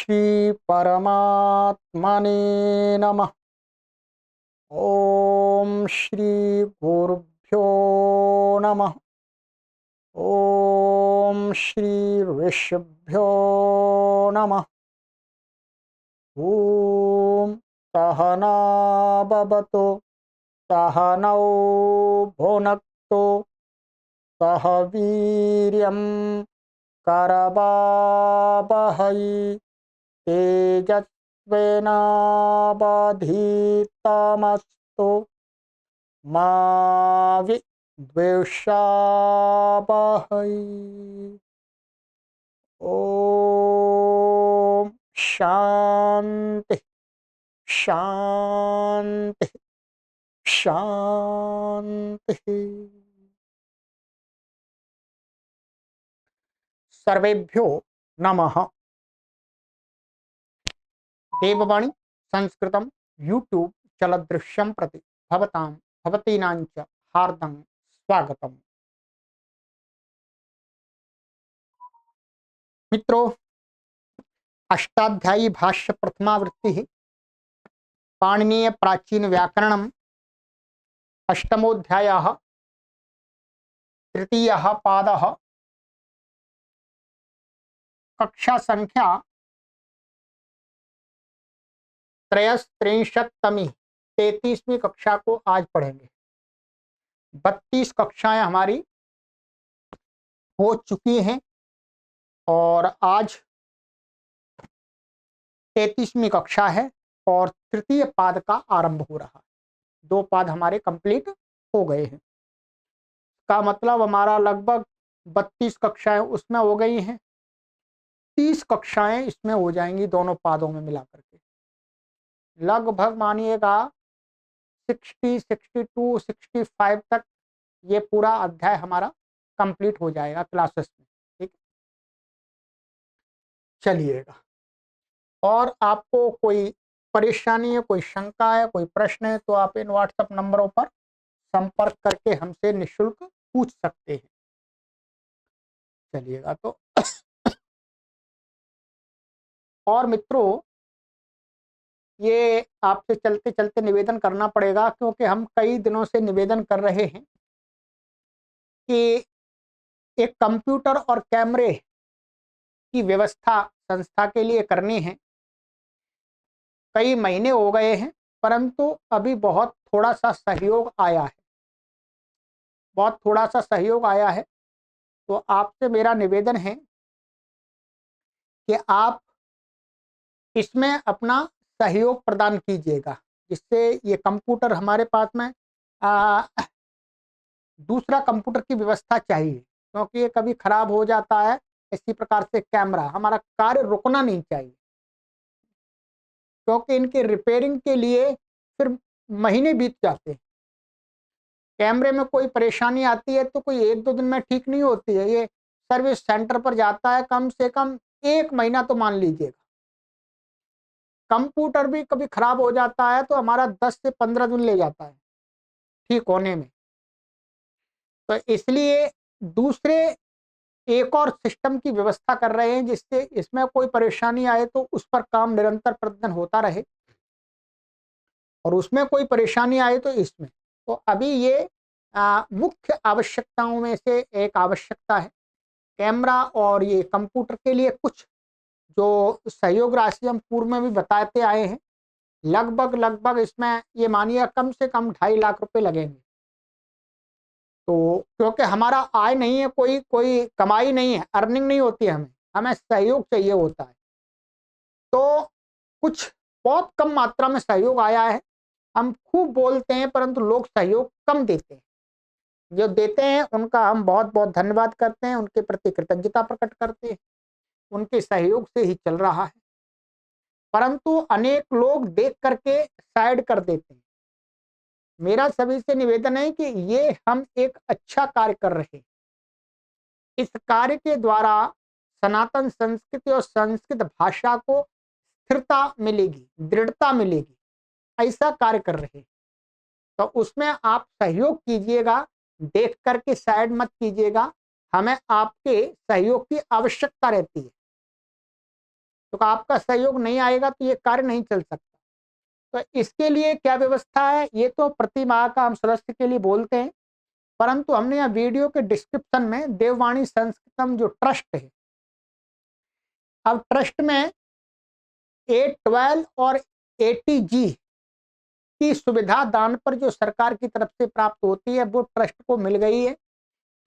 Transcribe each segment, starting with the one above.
श्री परमात्मने नमः। ओम श्री गुरुभ्यो नमः। ओम श्री ऋषिभ्यो नमः। ओम सहना भवतु सहनौ भुनक्तु सह वीर्यं करवावहै तेजस्विनावधीतमस्तु मा विद्विषावहै। ओम शांति शांति शांति। सर्वेभ्यो नमः। देववाणी संस्कृतं यूट्यूब चलदृश्यं प्रति भवतां भवतीनां च हार्दं स्वागतम्। मित्रों, अष्टाध्यायी भाष्य प्रथमावृत्ति पाणिनीय प्राचीन व्याकरणम् अष्टमोऽध्यायः तृतीयः पादः कक्षा संख्या 33वीं 33वीं कक्षा को आज पढ़ेंगे। 32 कक्षाएं हमारी हो चुकी हैं और आज 33वीं कक्षा है और तृतीय पाद का आरंभ हो रहा है। 2 पाद हमारे कंप्लीट हो गए हैं। का मतलब हमारा लगभग 32 कक्षाएं उसमें हो गई हैं। 30 कक्षाएं इसमें हो जाएंगी दोनों पादों में मिलाकर के। लगभग मानिएगा 60, 62, 65 तक ये पूरा अध्याय हमारा कंप्लीट हो जाएगा क्लासेस में। ठीक, चलिएगा। और आपको कोई परेशानी है, कोई शंका है, कोई प्रश्न है तो आप इन व्हाट्सएप नंबरों पर संपर्क करके हमसे निःशुल्क पूछ सकते हैं। चलिएगा तो और मित्रों, ये आपसे चलते चलते निवेदन करना पड़ेगा क्योंकि हम कई दिनों से निवेदन कर रहे हैं कि एक कंप्यूटर और कैमरे की व्यवस्था संस्था के लिए करनी है। कई महीने हो गए हैं परंतु अभी बहुत थोड़ा सा सहयोग आया है, बहुत थोड़ा सा सहयोग आया है। तो आपसे मेरा निवेदन है कि आप इसमें अपना सहयोग प्रदान कीजिएगा, जिससे ये कंप्यूटर हमारे पास में दूसरा कंप्यूटर की व्यवस्था चाहिए क्योंकि ये कभी खराब हो जाता है। इसी प्रकार से कैमरा, हमारा कार्य रुकना नहीं चाहिए क्योंकि इनके रिपेयरिंग के लिए फिर महीने बीत जाते हैं। कैमरे में कोई परेशानी आती है तो कोई 1-2 दिन में ठीक नहीं होती है। ये सर्विस सेंटर पर जाता है कम से कम 1 महीना तो मान लीजिएगा। कंप्यूटर भी कभी खराब हो जाता है तो हमारा 10 से 15 दिन ले जाता है ठीक होने में। तो इसलिए दूसरे एक और सिस्टम की व्यवस्था कर रहे हैं जिससे इसमें कोई परेशानी आए तो उस पर काम निरंतर प्रतिदिन होता रहे और उसमें कोई परेशानी आए तो इसमें। तो अभी ये मुख्य आवश्यकताओं में से एक आवश्यकता है। कैमरा और ये कंप्यूटर के लिए कुछ जो सहयोग राशि हम पूर्व में भी बताते आए हैं, लगभग इसमें ये मानिए कम से कम 2.5 लाख रुपए लगेंगे। तो क्योंकि हमारा आय नहीं है, कोई कोई कमाई नहीं है, अर्निंग नहीं होती है, हमें सहयोग चाहिए होता है। तो कुछ बहुत कम मात्रा में सहयोग आया है। हम खूब बोलते हैं परंतु लोग सहयोग कम देते हैं। जो देते हैं उनका हम बहुत बहुत धन्यवाद करते हैं, उनके प्रति कृतज्ञता प्रकट करते हैं। उनके सहयोग से ही चल रहा है। परंतु अनेक लोग देख करके साइड कर देते हैं। मेरा सभी से निवेदन है कि ये हम एक अच्छा कार्य कर रहे हैं। इस कार्य के द्वारा सनातन संस्कृति और संस्कृत भाषा को स्थिरता मिलेगी, दृढ़ता मिलेगी। ऐसा कार्य कर रहे हैं तो उसमें आप सहयोग कीजिएगा, देख करके साइड मत कीजिएगा। हमें आपके सहयोग की आवश्यकता रहती है। तो आपका सहयोग नहीं आएगा तो ये कार्य नहीं चल सकता। तो इसके लिए क्या व्यवस्था है, ये तो प्रति माह का हम सदस्य के लिए बोलते हैं, परंतु हमने यहाँ वीडियो के डिस्क्रिप्शन में देववाणी संस्कृतम जो ट्रस्ट है, अब ट्रस्ट में A12 और ATG की सुविधा दान पर जो सरकार की तरफ से प्राप्त होती है वो ट्रस्ट को मिल गई है।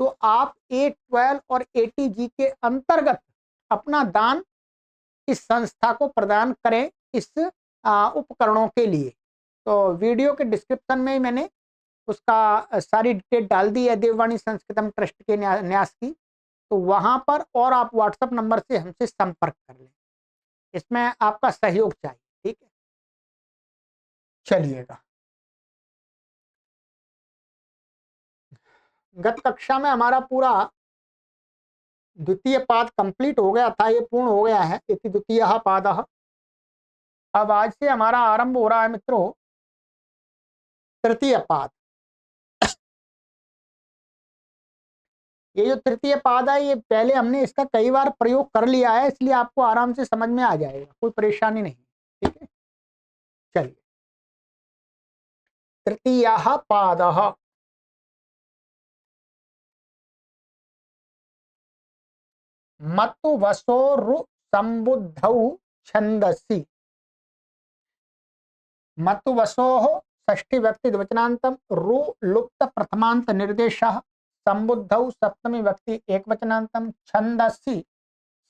तो आप A12 और ATG के अंतर्गत अपना दान इस संस्था को प्रदान करें इस उपकरणों के लिए। तो वीडियो के डिस्क्रिप्शन में मैंने उसका सारी डिटेल डाल दी है देववाणी संस्कृतम ट्रस्ट के न्यास की, तो वहां पर और आप व्हाट्सएप नंबर से हमसे संपर्क कर लें, इसमें आपका सहयोग चाहिए। ठीक है, चलिएगा। गत कक्षा में हमारा पूरा द्वितीय पाद कंप्लीट हो गया था, ये पूर्ण हो गया है, इति द्वितीय पाद। अब आज से हमारा आरंभ हो रहा है मित्रों तृतीय पाद। ये जो तृतीय पाद है, ये पहले हमने इसका कई बार प्रयोग कर लिया है, इसलिए आपको आराम से समझ में आ जाएगा, कोई परेशानी नहीं। ठीक है, चलिए। तृतीय पाद मतु वसोरु संबुद्धौ छंदसि। मतु वसोः षष्ठी व्यक्ति द्विवचनांतम, रु लुप्त प्रथमांत निर्देशः, संबुद्धौ सप्तमी व्यक्ति एक वचनांतम, छंदसि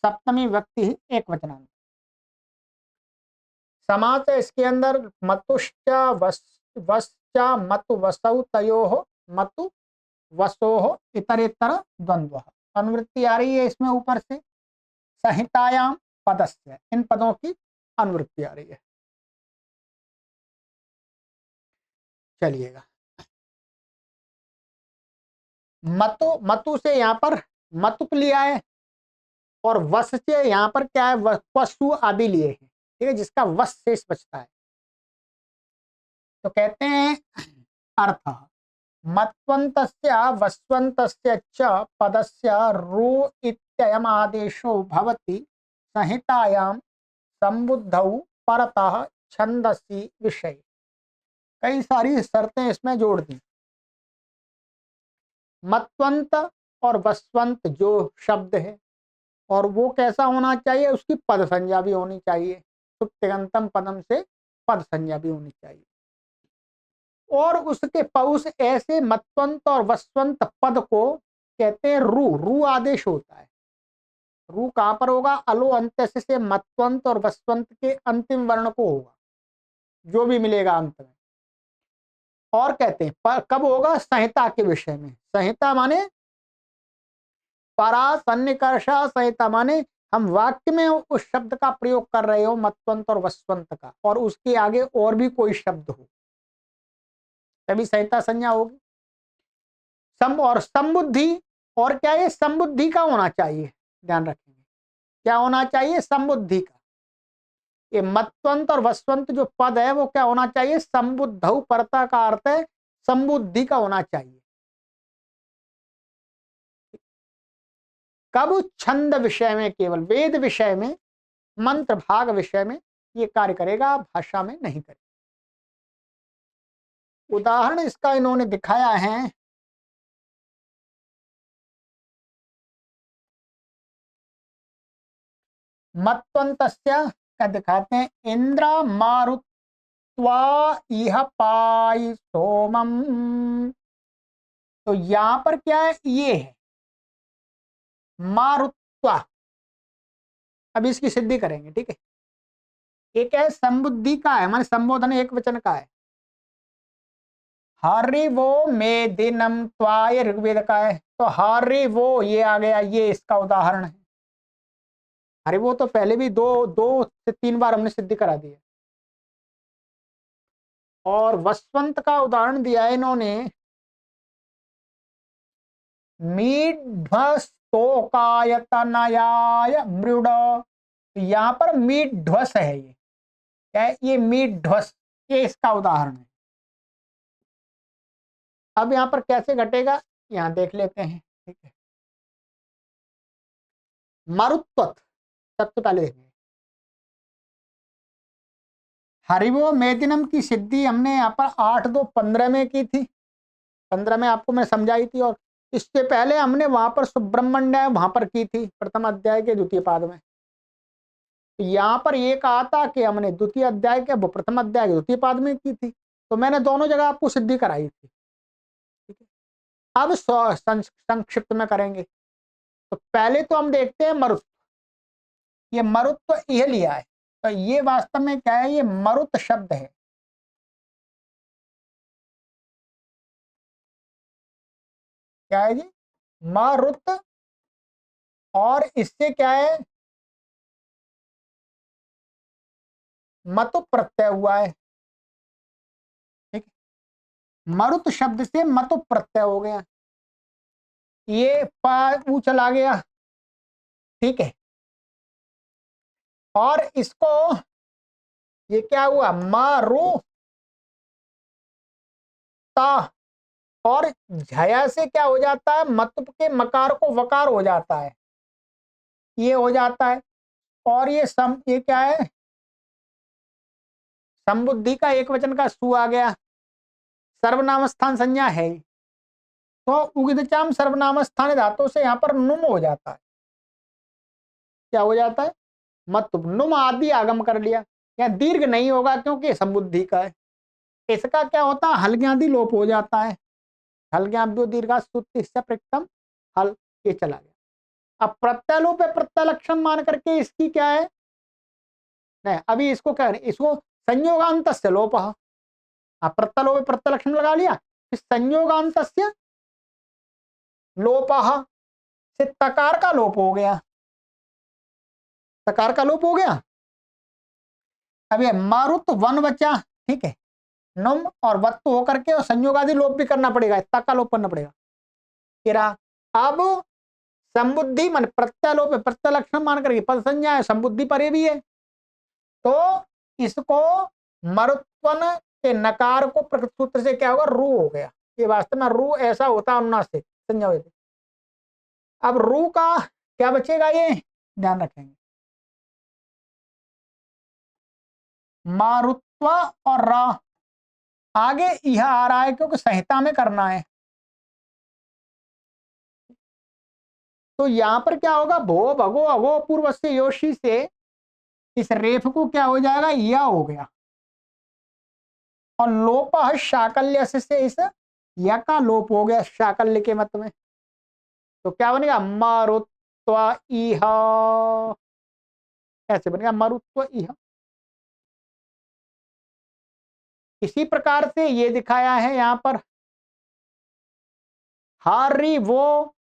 सप्तमी व्यक्ति एक वचनांत। समास है इसके अंदर मतुश्च वश्च मतु वसौ तयोः मतु वसोः इतरेतर द्वंद्व। अनुवृत्ति आ रही है इसमें ऊपर से, संहितायाम पदस्य, इन पदों की अनुवृत्ति आ रही है। चलिएगा, मतु मतु से यहाँ पर मतुप लिया है और वश से यहाँ पर क्या है, वसु आदि लिए हैं। ठीक है, जिसका वश शेष बचता है। तो कहते हैं अर्थ मत्वन्तस्य वस्वन्तस्य च पदस्य रु इत्ययम् आदेशो भवति संहितायां संबुद्धौ परतः छंदसि विषय। कई सारी शर्तें इसमें जोड़ दी। मत्वंत और वस्वंत जो शब्द है, और वो कैसा होना चाहिए, उसकी पद संज्ञा भी होनी चाहिए, सुप्तिगंतम पदम से पद संज्ञा भी होनी चाहिए। और उसके पउस ऐसे मत्वंत और वस्वंत पद को कहते हैं रु। रु आदेश होता है। रु कहां पर होगा, अलो अंत्य से मत्वंत और वस्वंत के अंतिम वर्ण को होगा, जो भी मिलेगा अंत में। और कहते हैं कब होगा, संहिता के विषय में। संहिता माने परा सन्निकर्षा संहिता माने हम वाक्य में उस शब्द का प्रयोग कर रहे हो, मत्वंत और वस्वंत का, और उसके आगे और भी कोई शब्द हो, तभी संहिता संज्ञा होगी। सम और संबुद्धि, और क्या है, संबुद्धि का होना चाहिए, ध्यान रखेंगे क्या होना चाहिए, संबुद्धि का। ये मत्वंत और वस्वंत जो पद है वो क्या होना चाहिए, संबुद्धौ परता का अर्थ है संबुद्धि का होना चाहिए। कब, छंद विषय में, केवल वेद विषय में, मंत्र भाग विषय में ये कार्य करेगा, भाषा में नहीं करेगा। उदाहरण इसका इन्होंने दिखाया है, मत्वन्तस्य का दिखाते हैं, इंद्र मारुत्वा इह पाई सोमम। तो यहां पर क्या है, ये है मारुत्वा। अब इसकी सिद्धि करेंगे। ठीक है, एक है संबुद्धि का है, माने संबोधन एक वचन का है। हरि वो मे दिनम त्वाय ऋग्वेद का है, तो हरि वो ये आ गया, ये इसका उदाहरण है। हरि वो तो पहले भी दो दो से तीन बार हमने सिद्धि करा दी है। और वसवंत का उदाहरण दिया है इन्होंने, मीढ्वस्तोकायतनयाय मृड। यहाँ पर मीढ्वस है, ये क्या है, ये मीढ्वस, ये इसका उदाहरण है। अब यहाँ पर कैसे घटेगा, यहाँ देख लेते हैं। ठीक है, मरुत्वत सबसे पहले देखेंगे, हरिवो मेदिनम की सिद्धि हमने यहाँ पर 8-2-15 में की थी, 15 में आपको मैं समझाई थी। और इससे पहले हमने वहां पर सुब्रह्मण्य वहां पर की थी, प्रथम अध्याय के द्वितीय पाद में। तो यहाँ पर ये कहा था कि हमने द्वितीय अध्याय के प्रथम अध्याय के द्वितीय पाद में की थी, तो मैंने दोनों जगह आपको सिद्धि कराई थी। ठीक है, अब संक्षिप्त में करेंगे। तो पहले तो हम देखते हैं मरुत। ये मरुत तो यह लिया है, तो ये वास्तव में क्या है, ये मरुत शब्द है। क्या है जी, मरुत। और इससे क्या है, मतु प्रत्यय हुआ है। ठीक है, मरुत शब्द से मतु प्रत्यय हो गया, ये ऊ चला गया। ठीक है, और इसको ये क्या हुआ, मारू ता। और झया से क्या हो जाता है, मतु के मकार को वकार हो जाता है, ये हो जाता है। और ये क्या है, संबुद्धि का एक वचन का सु आ गया, सर्वनाम स्थान संज्ञा है। तो उगिदचाम सर्वनाम स्थान धातु से यहाँ पर नुम हो जाता है। क्या हो जाता है, मत नुम आदि आगम कर लिया। या दीर्घ नहीं होगा क्योंकि संबुद्धि का है। इसका क्या होता है, हल्ग्यादि लोप हो जाता है। हल्ग्याभ्यो दीर्घा सूत्र प्रकृतम हल, ये चला गया। अब प्रत्यलोप है, प्रत्यलक्षण मान करके इसकी क्या है, नहीं अभी इसको क्या है, इसको संयोगांत लोप। प्रत्यलोप प्रत्यलक्षण लगा लिया, संयोगांत लोप से तकार का लोप हो गया, तकार का लोप हो गया। अब ये मारुत वन बचा। ठीक है, नुम और वत्तु होकर के और संयोग आदि लोप भी करना पड़ेगा, तक का लोप करना पड़ेगा। अब संबुद्धि मन प्रत्यलोप प्रत्यलक्षण मान करके पद संज्ञा है, संबुद्धि परे भी है। तो इसको मरुत्वन के नकार को प्रकृत सूत्र से क्या होगा, रू हो गया। ये वास्तव में रू ऐसा होता है अनुनासिक से संज्ञा होती। अब रू का क्या बचेगा, ये ध्यान रखेंगे। मारुत्व और रा आगे यह आ रहा है क्योंकि संहिता में करना है। तो यहां पर क्या होगा, भो भगो अगो पूर्व से योशी से इस रेफ को क्या हो जाएगा, यह हो गया। और लोप शाकल्य से इस या का लोप हो गया शाकल्य के मत में। तो क्या बनेगा, मारुत्व इह, ऐसे बनेगा मारुत्व इह। इसी प्रकार से ये दिखाया है यहां पर हारी वो।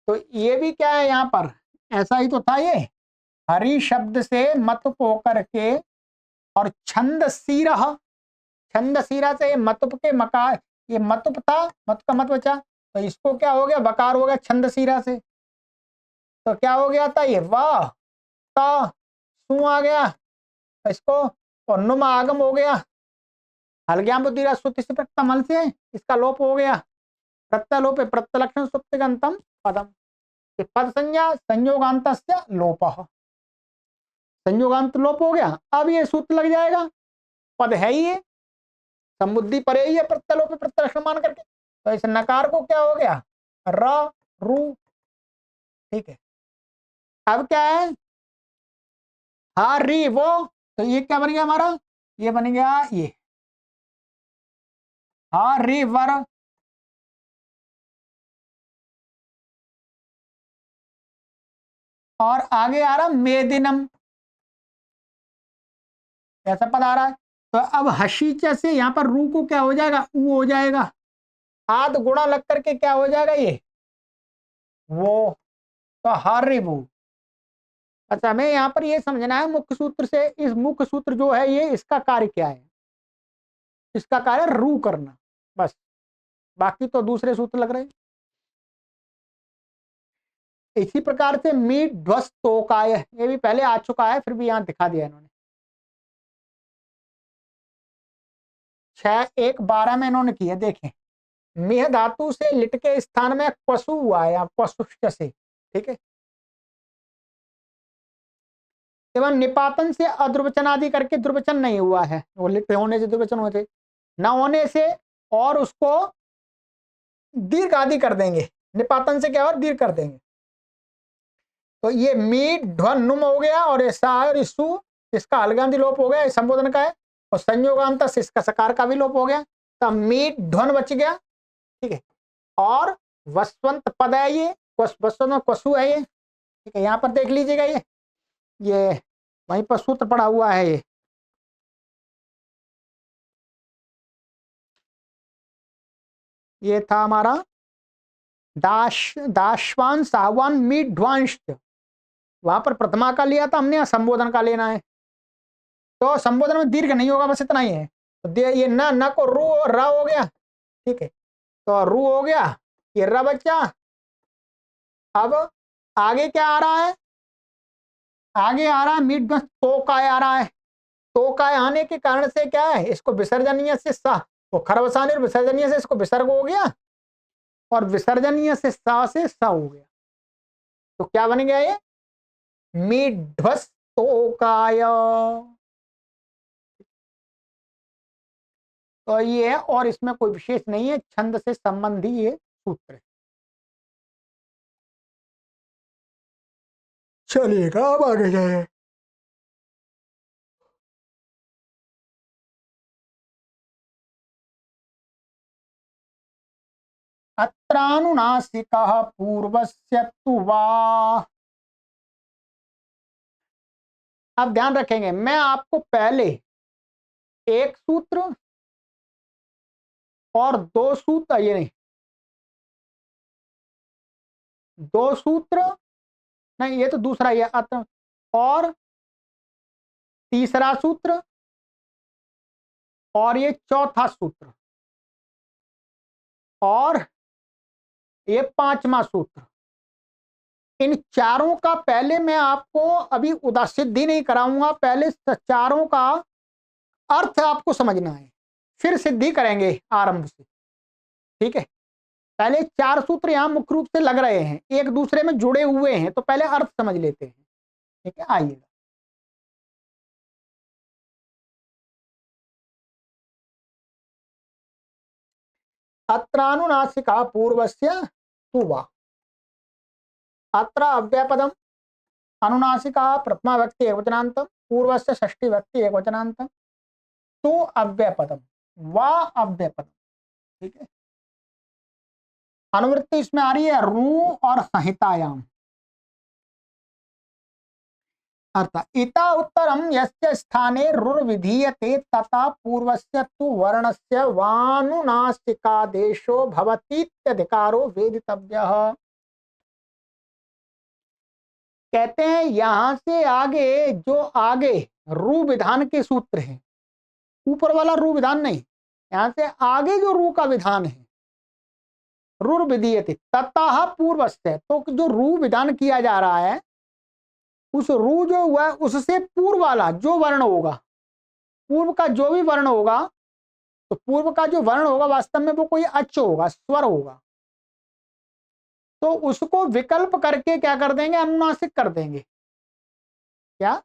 तो ये भी क्या है, यहां पर ऐसा ही तो था, ये हरि शब्द से मत को करके और छंद सीरह, छंद सीरा से मतुप के मकार, ये मतुप था, मत का मत बचा, तो इसको क्या हो गया, बकार हो गया छंद सीरा से। तो क्या हो गया था, ये वाह ता सु आ गया इसको, और नुम आगम हो गया। हलग्याम बुद्धिरा सुति से प्रथम से इसका लोप हो गया। प्रत्यलोप प्रत्यलक्षण सुप्तिगंतम पदम, पद संज्ञा संयोगांत लोप, संयोगांत लोप हो गया। अब ये सूत्र लग जाएगा, पद है ही है, समुद्धि परे ही है प्रत्यलोप प्रत्यलक्षण मान करके। तो इस नकार को क्या हो गया, र रू। ठीक है, अब क्या है, हा री वो। तो ये क्या बन गया हमारा, ये बन गया ये हा री वर। और आगे आ रहा मेदिनम, ऐसा पद आ रहा है। तो अब हशीचा से यहाँ पर रू को क्या हो जाएगा, ऊ हो जाएगा। आद गुणा लग करके क्या हो जाएगा, ये वो। तो हर वो। अच्छा, हमें यहाँ पर ये समझना है मुख्य सूत्र से, इस मुख्य सूत्र जो है ये इसका कार्य क्या है, इसका कार्य रू करना बस, बाकी तो दूसरे सूत्र लग रहे हैं। इसी प्रकार से मीट ध्वस्त तोकाय, ये भी पहले आ चुका है फिर भी यहाँ दिखा दिया इन्होंने। 6-1-12 में इन्होंने किया, देखें। मेह धातु से लिट के स्थान में क्वसु हुआ है, क्वसुष्ट से। ठीक है, एवं निपातन से अद्रुवचन आदि करके दुर्वचन नहीं हुआ है, वो लिप्त होने से दुर्वचन होते, न होने से और उसको दीर्घ आदि कर देंगे। निपातन से क्या और दीर्घ कर देंगे। तो ये मीट ध्वन नुम हो गया, और ऐसा और इसु इसका अलगांति लोप हो गया, इस संबोधन का है। और संयोगांत इसका सकार का भी लोप हो गया, तो मीट ध्वन बच गया। ठीक है, और वसवंत पद है, ये वसवंत पशु है ये। ठीक है, यहाँ पर देख लीजिएगा, ये वहीं पर सूत्र पड़ा हुआ है। ये था हमारा दाशवान साहवान मीट ध्वांश, वहां पर प्रथमा का लिया था हमने, संबोधन का लेना है। तो संबोधन में दीर्घ नहीं होगा, बस इतना ही है। तो ये न को रू और रा हो गया। ठीक है, तो रू हो गया, ये र बच्चा। अब आगे क्या आ रहा है, आगे आ रहा है मीट ध्वंस, तो काय आ रहा है। तो काय आने के कारण से क्या है, इसको विसर्जनीय से सा, वो खरवसानी विसर्जनीय से इसको विसर्ग हो गया, और विसर्जनीय से सा से सा हो गया। तो क्या बन गया ये, मीढ्वस तोकाय। तो ये है, और इसमें कोई विशेष नहीं है, छंद से संबंधी ये सूत्र है। चलिएगा अब आगे जाए। अत्रानुनासिकः पूर्वस्य तु वा। अब ध्यान रखेंगे, मैं आपको पहले एक सूत्र और दो सूत्र, ये नहीं, दो सूत्र नहीं, ये तो दूसरा ही है, अत्र, और तीसरा सूत्र, और ये चौथा सूत्र, और ये पांचवा सूत्र। इन चारों का पहले मैं आपको अभी उदासिद्धि नहीं कराऊंगा, पहले चारों का अर्थ आपको समझना है, फिर सिद्धि करेंगे आरंभ से। ठीक है, पहले चार सूत्र यहां मुख्य रूप से लग रहे हैं, एक दूसरे में जुड़े हुए हैं, तो पहले अर्थ समझ लेते हैं। ठीक है, आइएगा। अत्रानुनासिका पूर्वस्य तु वा। अत्र अव्ययपदम, अनुनासिका प्रथमा व्यक्ति एकवचनांतम, पूर्वस्य षष्ठी व्यक्ति एकवचनांतम, तो अव्ययपदम, वा अव्ययपदम। ठीक है, अनुवृत्ति इसमें आ रही है रू और संहितायाम। अर्थात इता उत्तरम यस्य स्थाने रुर विधीयते तथा पूर्वस्य तु वर्णस्य वानुनासिकादेशो भवतीत्यधिकारो वेदितव्यः। कहते हैं यहां से आगे जो आगे रू विधान के सूत्र हैं, ऊपर वाला रू विधान नहीं, यहां से आगे जो रू का विधान है, रुर विधीयते ततः पूर्वस्य, तो जो रू विधान किया जा रहा है, उस रू जो हुआ है उससे पूर्व वाला जो वर्ण होगा, पूर्व का जो भी वर्ण होगा, तो पूर्व का जो वर्ण होगा वास्तव में वो कोई अच होगा, स्वर होगा, तो उसको विकल्प करके क्या कर देंगे, अनुनासिक कर देंगे। क्या,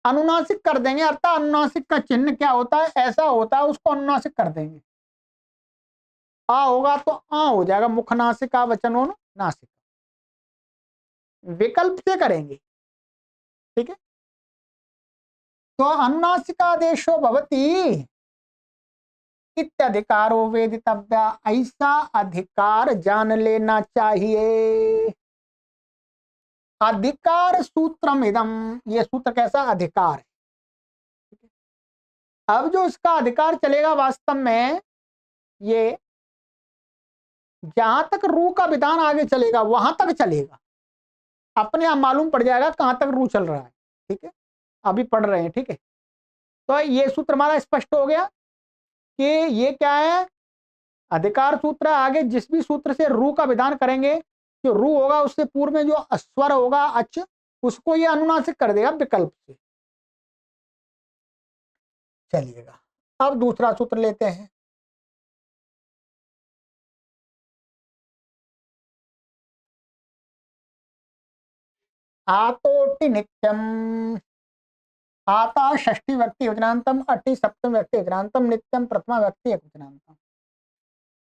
अनुनासिक कर देंगे, अर्थात अनुनासिक का चिन्ह क्या होता है, ऐसा होता है, उसको अनुनासिक कर देंगे। आ होगा तो आ हो जाएगा, मुखनासिका वचनो नासिक, विकल्प से करेंगे। ठीक है, तो अनुनासिकादेशो भवति इत्यधिकारो वेदितव्य, ऐसा अधिकार जान लेना चाहिए। अधिकार सूत्रम इदम, ये सूत्र कैसा अधिकार है। अब जो इसका अधिकार चलेगा वास्तव में, ये जहां तक रू का विधान आगे चलेगा वहां तक चलेगा, अपने आप मालूम पड़ जाएगा कहां तक रू चल रहा है। ठीक है, अभी पढ़ रहे हैं। ठीक है, तो ये सूत्र हमारा स्पष्ट हो गया कि ये क्या है, अधिकार सूत्र। आगे जिस भी सूत्र से रू का विधान करेंगे, जो रू होगा उससे पूर्व में जो स्वर होगा अच, उसको ये अनुनासिक कर देगा विकल्प से। चलिएगा, अब दूसरा सूत्र लेते हैं। आतोटि नित्यम, आता षष्ठी व्यक्ति वचनांतम, अट्ठी सप्तम व्यक्ति वचनांतम, नित्यम प्रथमा व्यक्ति एक वचनांतम।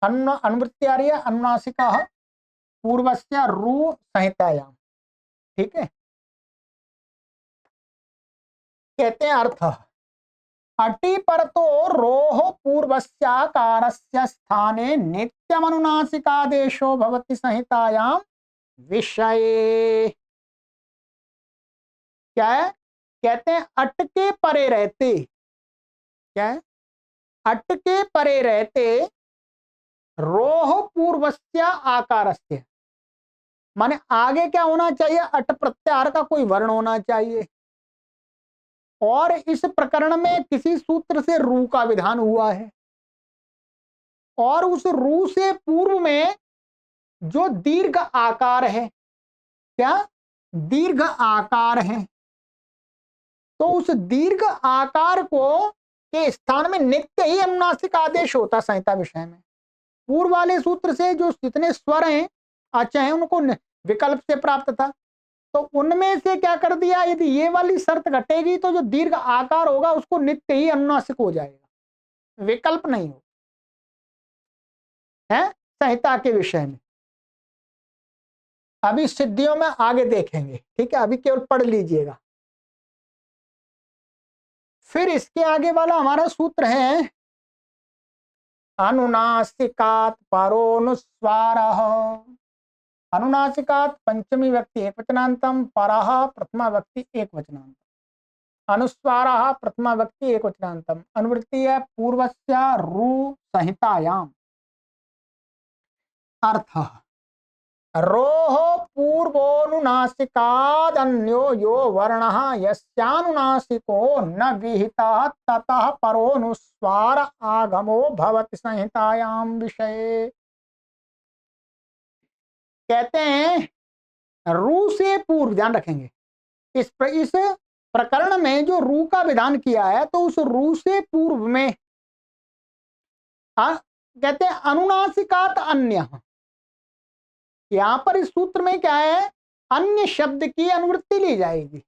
अनुवृत्त्यार्य अनुनासिका पूर्वस्य रू संहितायाम। ठीक है, कहते हैं अर्थ अटि पर तो रोह पूर्वस्याकारस्य स्थाने नित्यमनुनासिकादेशो भवति संहितायाम विषये। क्या है? कहते हैं अट के परे रहते, क्या है? अट के परे रहते रोह पूर्वस्य आकारस्य, माने आगे क्या होना चाहिए? अट प्रत्याहार का कोई वर्ण होना चाहिए। और इस प्रकरण में किसी सूत्र से रू का विधान हुआ है, और उस रू से पूर्व में जो दीर्घ आकार है, क्या दीर्घ आकार है, तो उस दीर्घ आकार को के स्थान में नित्य ही अनुनासिक आदेश होता संहिता विषय में। पूर्व वाले सूत्र से जो जितने स्वर हैं अच्छा है उनको विकल्प से प्राप्त था, तो उनमें से क्या कर दिया, यदि ये वाली शर्त घटेगी तो जो दीर्घ आकार होगा उसको नित्य ही अनुनासिक हो जाएगा, विकल्प नहीं हो है संहिता के विषय में। अभी सिद्धियों में आगे देखेंगे, ठीक है, अभी केवल पढ़ लीजिएगा। फिर इसके आगे वाला हमारा सूत्र है अनुनासिकात् परोनुस्वारः। अनुनासिकात् पंचमी व्यक्ति एक वचनांतम, परः प्रथमा व्यक्ति एक वचनांतम, अनुस्वारः प्रथमा व्यक्ति एक वचनांतम, अनुवृत्तीय पूर्वस्य रू संहितायाम। अर्थ रोह पूर्वोनुनासिकादन्यो यो वर्णः यस्यानुनासिको न विहितः ततः परोनुस्वार आगमो भवति संहितायाम विषये। कहते हैं रू से पूर्व, ध्यान रखेंगे इस प्रकरण में जो रू का विधान किया है, तो उस रू से पूर्व में कहते हैं अनुनासिकात अन्य। यहां पर इस सूत्र में क्या है, अन्य शब्द की अनुवृत्ति ली जाएगी,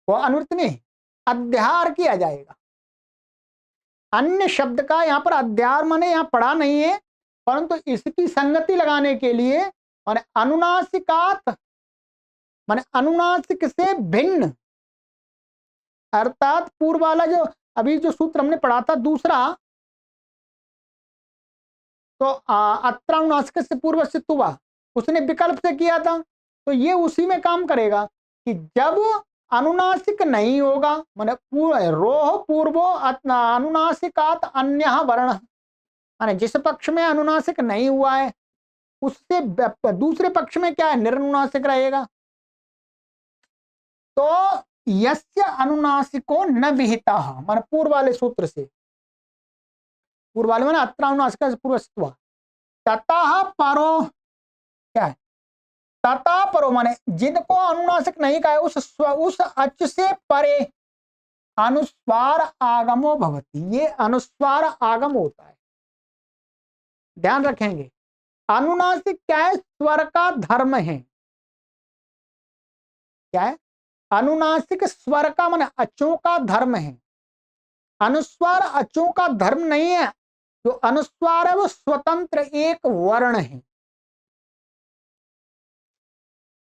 वो अनुवृत्ति नहीं अध्यार किया जाएगा। अन्य शब्द का यहां पर अध्यार माने यहां पढ़ा नहीं है, परंतु इसकी संगति लगाने के लिए माने अनुनासिकात माने अनुनासिक से भिन्न, अर्थात पूर्व वाला जो अभी जो सूत्र हमने पढ़ा था दूसरा, तो अत्र अनुनासिक से पूर्व से तुवा उसने विकल्प से किया था, तो ये उसी में काम करेगा कि जब अनुनासिक नहीं होगा माने रोह पूर्वो अनुनासिकात अन्य वर्ण, माने जिस पक्ष में अनुनासिक नहीं हुआ है उससे दूसरे पक्ष में क्या है, निरनुनासिक रहेगा। तो यस्य अनुनासिको न विहिता, माने पूर्व वाले सूत्र से, पूर्व वाले माने अत्र अनुनासिक से पूर्व ततः परो, क्या है तथा परो माने जिनको अनुनासिक नहीं कहा है उस अच से परे अनुस्वार आगमो भवति, ये अनुस्वार आगम होता है। ध्यान रखेंगे अनुनासिक क्या है, स्वर का धर्म है। क्या है, अनुनासिक स्वर का माने अचों का धर्म है। अनुस्वार अचों का धर्म नहीं है, जो अनुस्वार है वो स्वतंत्र एक वर्ण है।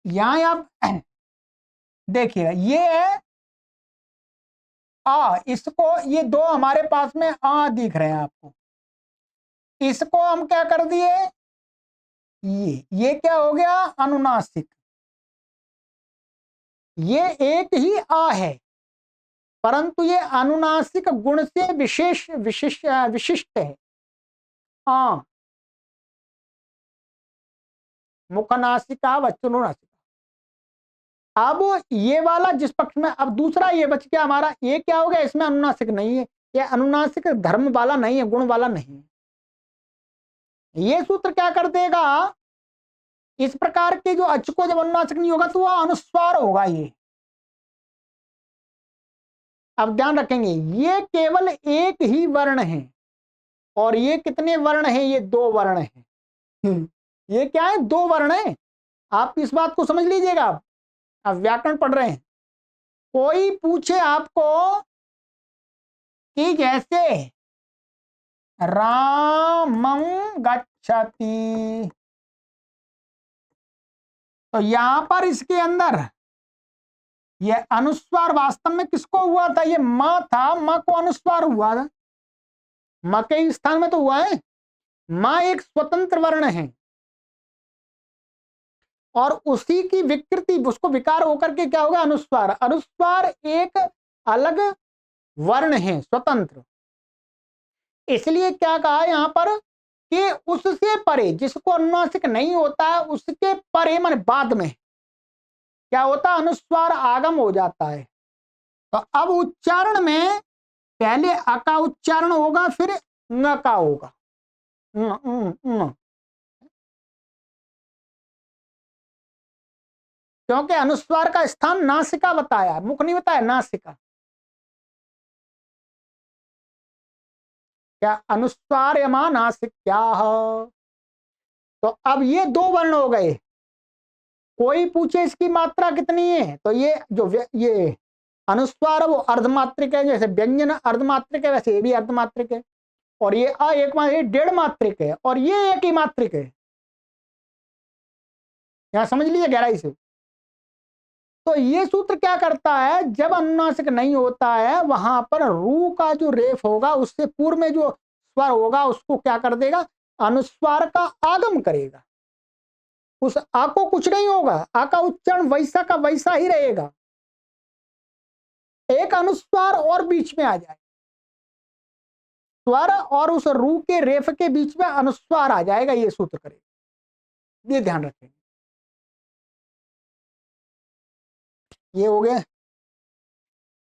यहां आप देखिए ये है इसको, ये दो हमारे पास में दिख रहे हैं आपको, इसको हम क्या कर दिए, ये क्या हो गया अनुनासिक, ये एक ही है, परंतु ये अनुनासिक गुण से विशिष्ट है। मुखनासिका वचनोनासिका। अब ये वाला जिस पक्ष में, अब दूसरा ये बच गया हमारा, ये क्या हो गया, इसमें अनुनासिक नहीं है, ये अनुनासिक धर्म वाला नहीं है, गुण वाला नहीं है। ये सूत्र क्या कर देगा, इस प्रकार के जो अच को जब अनुनासिक नहीं होगा तो वह अनुस्वार होगा। ये अब ध्यान रखेंगे ये केवल एक ही वर्ण है, और ये कितने वर्ण हैं, ये दो वर्ण हैं। ये क्या है, दो वर्ण है। आप इस बात को समझ लीजिएगा, आप व्याकरण पढ़ रहे हैं, कोई पूछे आपको कि जैसे रामं गच्छति, तो यहां पर इसके अंदर ये अनुस्वार वास्तव में किसको हुआ था? ये म था, म को अनुस्वार हुआ था, म के स्थान में तो हुआ है। म एक स्वतंत्र वर्ण है और उसी की विकृति, उसको विकार होकर के क्या होगा? अनुस्वार। अनुस्वार एक अलग वर्ण है, स्वतंत्र। इसलिए क्या कहा यहां पर कि उससे परे, जिसको अनुनासिक नहीं होता है उसके परे मन बाद में क्या होता? अनुस्वार आगम हो जाता है। तो अब उच्चारण में पहले अ का उच्चारण होगा, फिर न का होगा। न। क्योंकि अनुस्वार का स्थान नासिका बताया, मुख नहीं बताया, नासिका। क्या अनुस्वार यमा नासिक्या। तो अब ये दो वर्ण हो गए। कोई पूछे इसकी मात्रा कितनी है, तो ये जो ये अनुस्वार वो अर्धमात्रिक है, जैसे व्यंजन अर्धमात्रिक है वैसे ये भी अर्धमात्रिक है। और ये अ एक ये 1.5 मात्रिक है और ये एक ही मात्रिक है। यहां समझ लीजिए गहराई से। तो ये सूत्र क्या करता है? जब अनुनासिक नहीं होता है वहां पर रू का जो रेफ होगा उससे पूर्व में जो स्वर होगा उसको क्या कर देगा? अनुस्वार का आगम करेगा। उस आ को कुछ नहीं होगा, आ का उच्चारण वैसा का वैसा ही रहेगा। एक अनुस्वार और बीच में आ जाए, स्वर और उस रू के रेफ के बीच में अनुस्वार आ जाएगा, ये सूत्र करेगा। ये ध्यान रखेंगे। ये हो गया।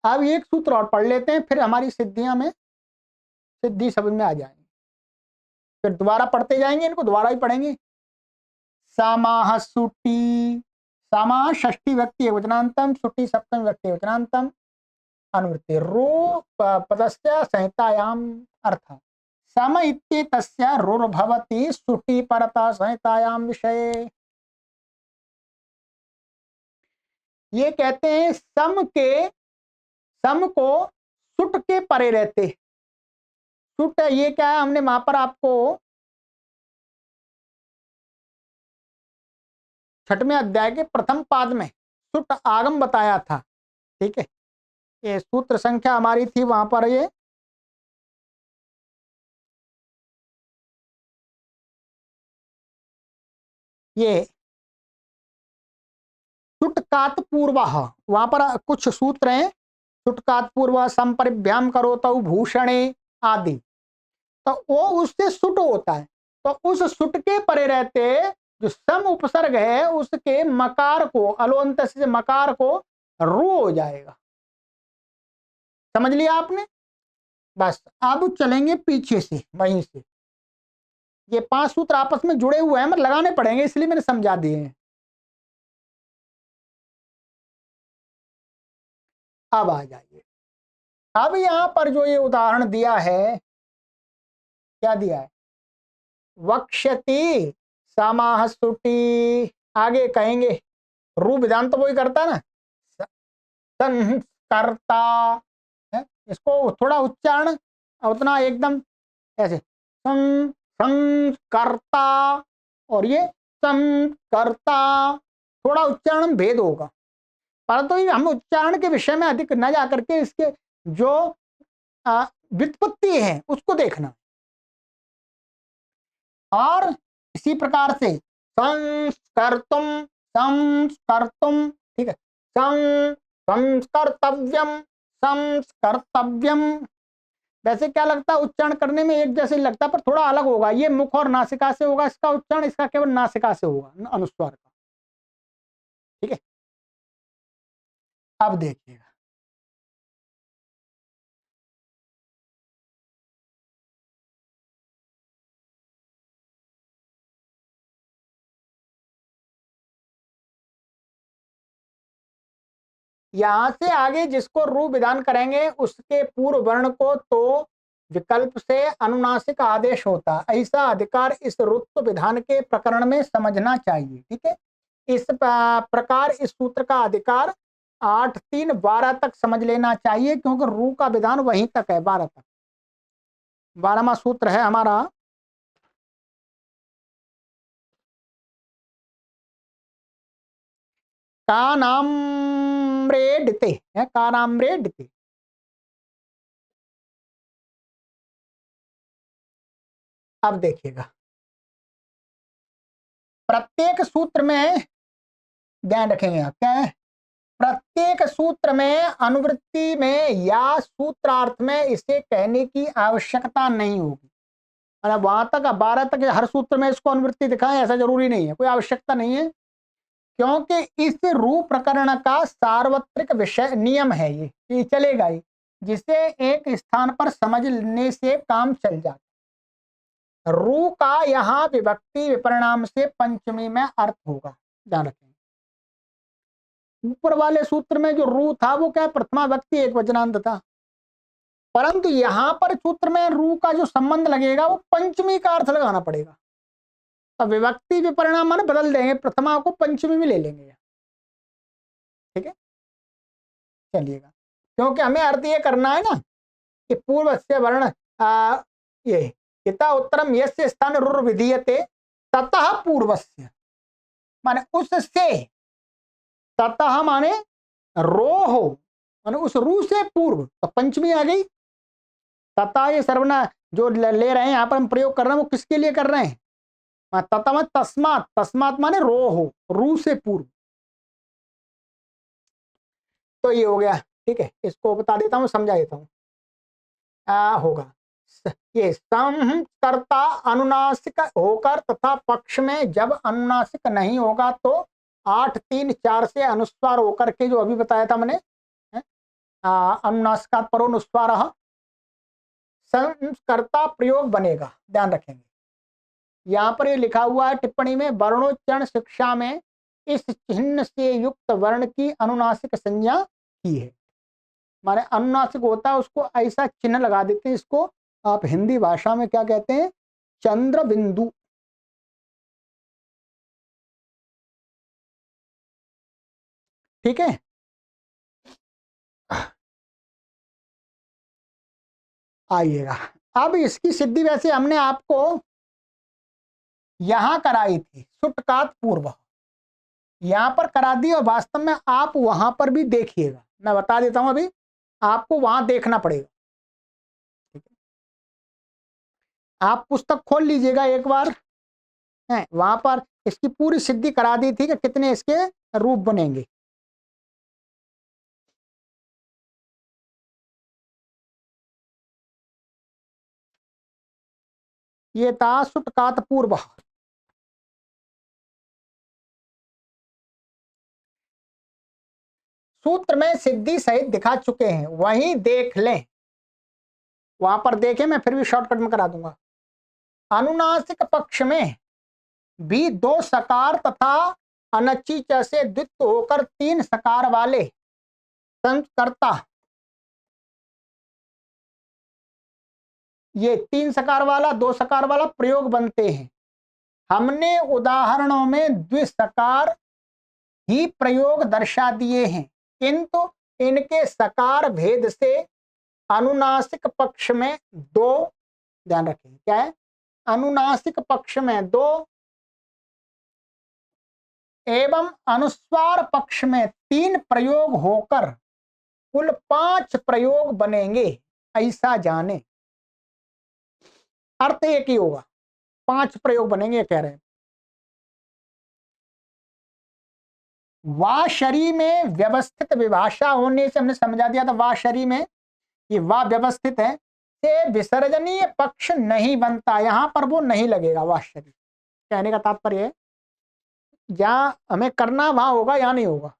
अब एक सूत्र और पढ़ लेते हैं, फिर हमारी सिद्धियां में सिद्धि समझ में आ जाएंगे। फिर दोबारा पढ़ते जाएंगे, इनको दोबारा ही पढ़ेंगे। समाह सुटी, समाह षष्ठी व्यक्ति वचनांतम, सुटी सप्तमी व्यक्ति वचनांतम, अनुवृत्ति रो पदस्य संहितायाम अर्थ। सम इत्येतस्य रुर्भवति सुटी परता संहितायाम विषय। ये कहते हैं सम को सुट के परे रहते। सुट ये क्या है? हमने वहां पर आपको 6वें अध्याय के प्रथम पाद में सुट आगम बताया था। ठीक है, ये सूत्र संख्या हमारी थी वहां पर ये सुटकात पूर्व, वहां पर कुछ सूत्र हैं। सुटकात पूर्व, संपरिभ्याम करो तो भूषणे आदि, तो वो उससे सुट होता है। तो उस सुट के परे रहते जो सम उपसर्ग है उसके मकार को, अलोंत से मकार को रू हो जाएगा। समझ लिया आपने? बस अब चलेंगे पीछे से, वहीं से। ये 5 सूत्र आपस में जुड़े हुए हैं, मतलब लगाने पड़ेंगे, इसलिए मैंने समझा दिए हैं। अब आ जाइए। अब यहां पर जो ये उदाहरण दिया है, क्या दिया है? वक्ष्यति समाह सुटी, आगे कहेंगे रू विधान तो वही करता ना, संस्कर्ता है। इसको थोड़ा उच्चारण उतना एकदम ऐसे संस्कर्ता, और ये संकर्ता, थोड़ा उच्चारण भेद होगा। परंतु तो हम उच्चारण के विषय में अधिक न जाकर के इसके जो व्युत्पत्ति है उसको देखना। और इसी प्रकार से संस्कर्तुम, संस्कर्तुम, ठीक है, संस्कर्तव्यम, संस्कर्तव्यम। वैसे क्या लगता है उच्चारण करने में एक जैसे लगता है, पर थोड़ा अलग होगा। ये मुख और नासिका से होगा इसका उच्चारण, इसका केवल नासिका से होगा अनुस्वार का। ठीक है, अब देखिएगा। यहां से आगे जिसको रू विधान करेंगे उसके पूर्व वर्ण को तो विकल्प से अनुनासिक आदेश होता, ऐसा अधिकार इस रुत्व विधान के प्रकरण में समझना चाहिए। ठीक है, इस प्रकार इस सूत्र का अधिकार 8 3 12 तक समझ लेना चाहिए, क्योंकि रू का विधान वहीं तक है, 12 तक। 12वां सूत्र है हमारा कानाम्रेडिते, है कानाम्रेडिते। अब देखिएगा, प्रत्येक सूत्र में ध्यान रखेंगे आप, क्या है, प्रत्येक सूत्र में अनुवृत्ति में या सूत्रार्थ में इसे कहने की आवश्यकता नहीं होगी। मतलब वहां तक 12 तक हर सूत्र में इसको अनुवृत्ति दिखाएं ऐसा जरूरी नहीं है, कोई आवश्यकता नहीं है, क्योंकि इस रूप प्रकरण का सार्वत्रिक विषय नियम है ये चलेगा ही, जिसे एक स्थान पर समझने से काम चल जाता। रू का यहाँ विभक्ति विपरिणाम से पंचमी में अर्थ होगा, ध्यान रखें। ऊपर वाले सूत्र में जो रू था वो क्या, प्रथमा व्यक्ति एक वचनांत था, परंतु यहां पर सूत्र में रू का जो संबंध लगेगा वो पंचमी का अर्थ लगाना पड़ेगा। तो विभक्ति विपरिणाम मान बदल देंगे, प्रथमा को पंचमी में ले लेंगे, ठीक है, चलिएगा, क्योंकि हमें अर्थ ये करना है ना कि पूर्व से वर्ण ये यथा उत्तरम यस्य स्थान रुर विधीयते ततः पूर्वस्य, माने उससे, ततः माने रो हो, माने उस रू से पूर्व, तो पंचमी आ गई। तथा ये सर्वना जो ले रहे हैं यहाँ पर हम प्रयोग कर रहे हैं वो किसके लिए कर रहे हैं, तथा में तस्मात, तस्मात माने रो हो, रू से पूर्व। तो ये हो गया, ठीक है, इसको बता देता हूँ, समझा देता हूँ। होगा ये समकर्ता अनुनासिक होकर तथा पक्ष में जब अनुनासिक नहीं होगा तो 8 3 4 से अनुस्वार होकर के, जो अभी बताया था मैंने, अनुनासिकात् परोनुस्वारः, संकर्ता प्रयोग बनेगा, ध्यान रखेंगे। यहाँ पर ये लिखा हुआ है टिप्पणी में, वर्णोच्चारण शिक्षा में इस चिन्ह से युक्त वर्ण की अनुनासिक संज्ञा की है, माने अनुनासिक होता है उसको ऐसा चिन्ह लगा देते हैं, इसको आप हिंदी भाषा में क्या कहते हैं, चंद्र बिंदु। ठीक है, आइएगा, अब इसकी सिद्धि वैसे हमने आपको यहां कराई थी, सुटकात पूर्व, यहां पर करा दी, और वास्तव में आप वहां पर भी देखिएगा, मैं बता देता हूं, अभी आपको वहां देखना पड़ेगा। आप पुस्तक खोल लीजिएगा एक बार, है वहां पर इसकी पूरी सिद्धि करा दी थी कि कितने इसके रूप बनेंगे। ये था सुटकात पूर्व, सूत्र में सिद्धि सहित दिखा चुके हैं, वहीं देख लें, वहां पर देखें, मैं फिर भी शॉर्टकट में करा दूंगा। अनुनासिक पक्ष में भी 2 सकार तथा अनची च से द्वित्व होकर 3 सकार वाले संकर्ता, ये 3 सकार वाला 2 सकार वाला प्रयोग बनते हैं। हमने उदाहरणों में द्विसकार ही प्रयोग दर्शा दिए हैं, किंतु इनके सकार भेद से अनुनासिक पक्ष में 2, ध्यान रखें क्या है, अनुनासिक पक्ष में 2 एवं अनुस्वार पक्ष में 3 प्रयोग होकर कुल 5 प्रयोग बनेंगे, ऐसा जाने। अर्थ एक ही होगा, 5 प्रयोग बनेंगे कह रहे हैं। वाशरी में व्यवस्थित विभाषा होने से हमने समझा दिया था, वाशरी में ये वा व्यवस्थित है, से विसर्जनीय पक्ष नहीं बनता, यहां पर वो नहीं लगेगा वाशरी, कहने का तात्पर्य है जहां हमें करना वहां होगा, यहां नहीं होगा।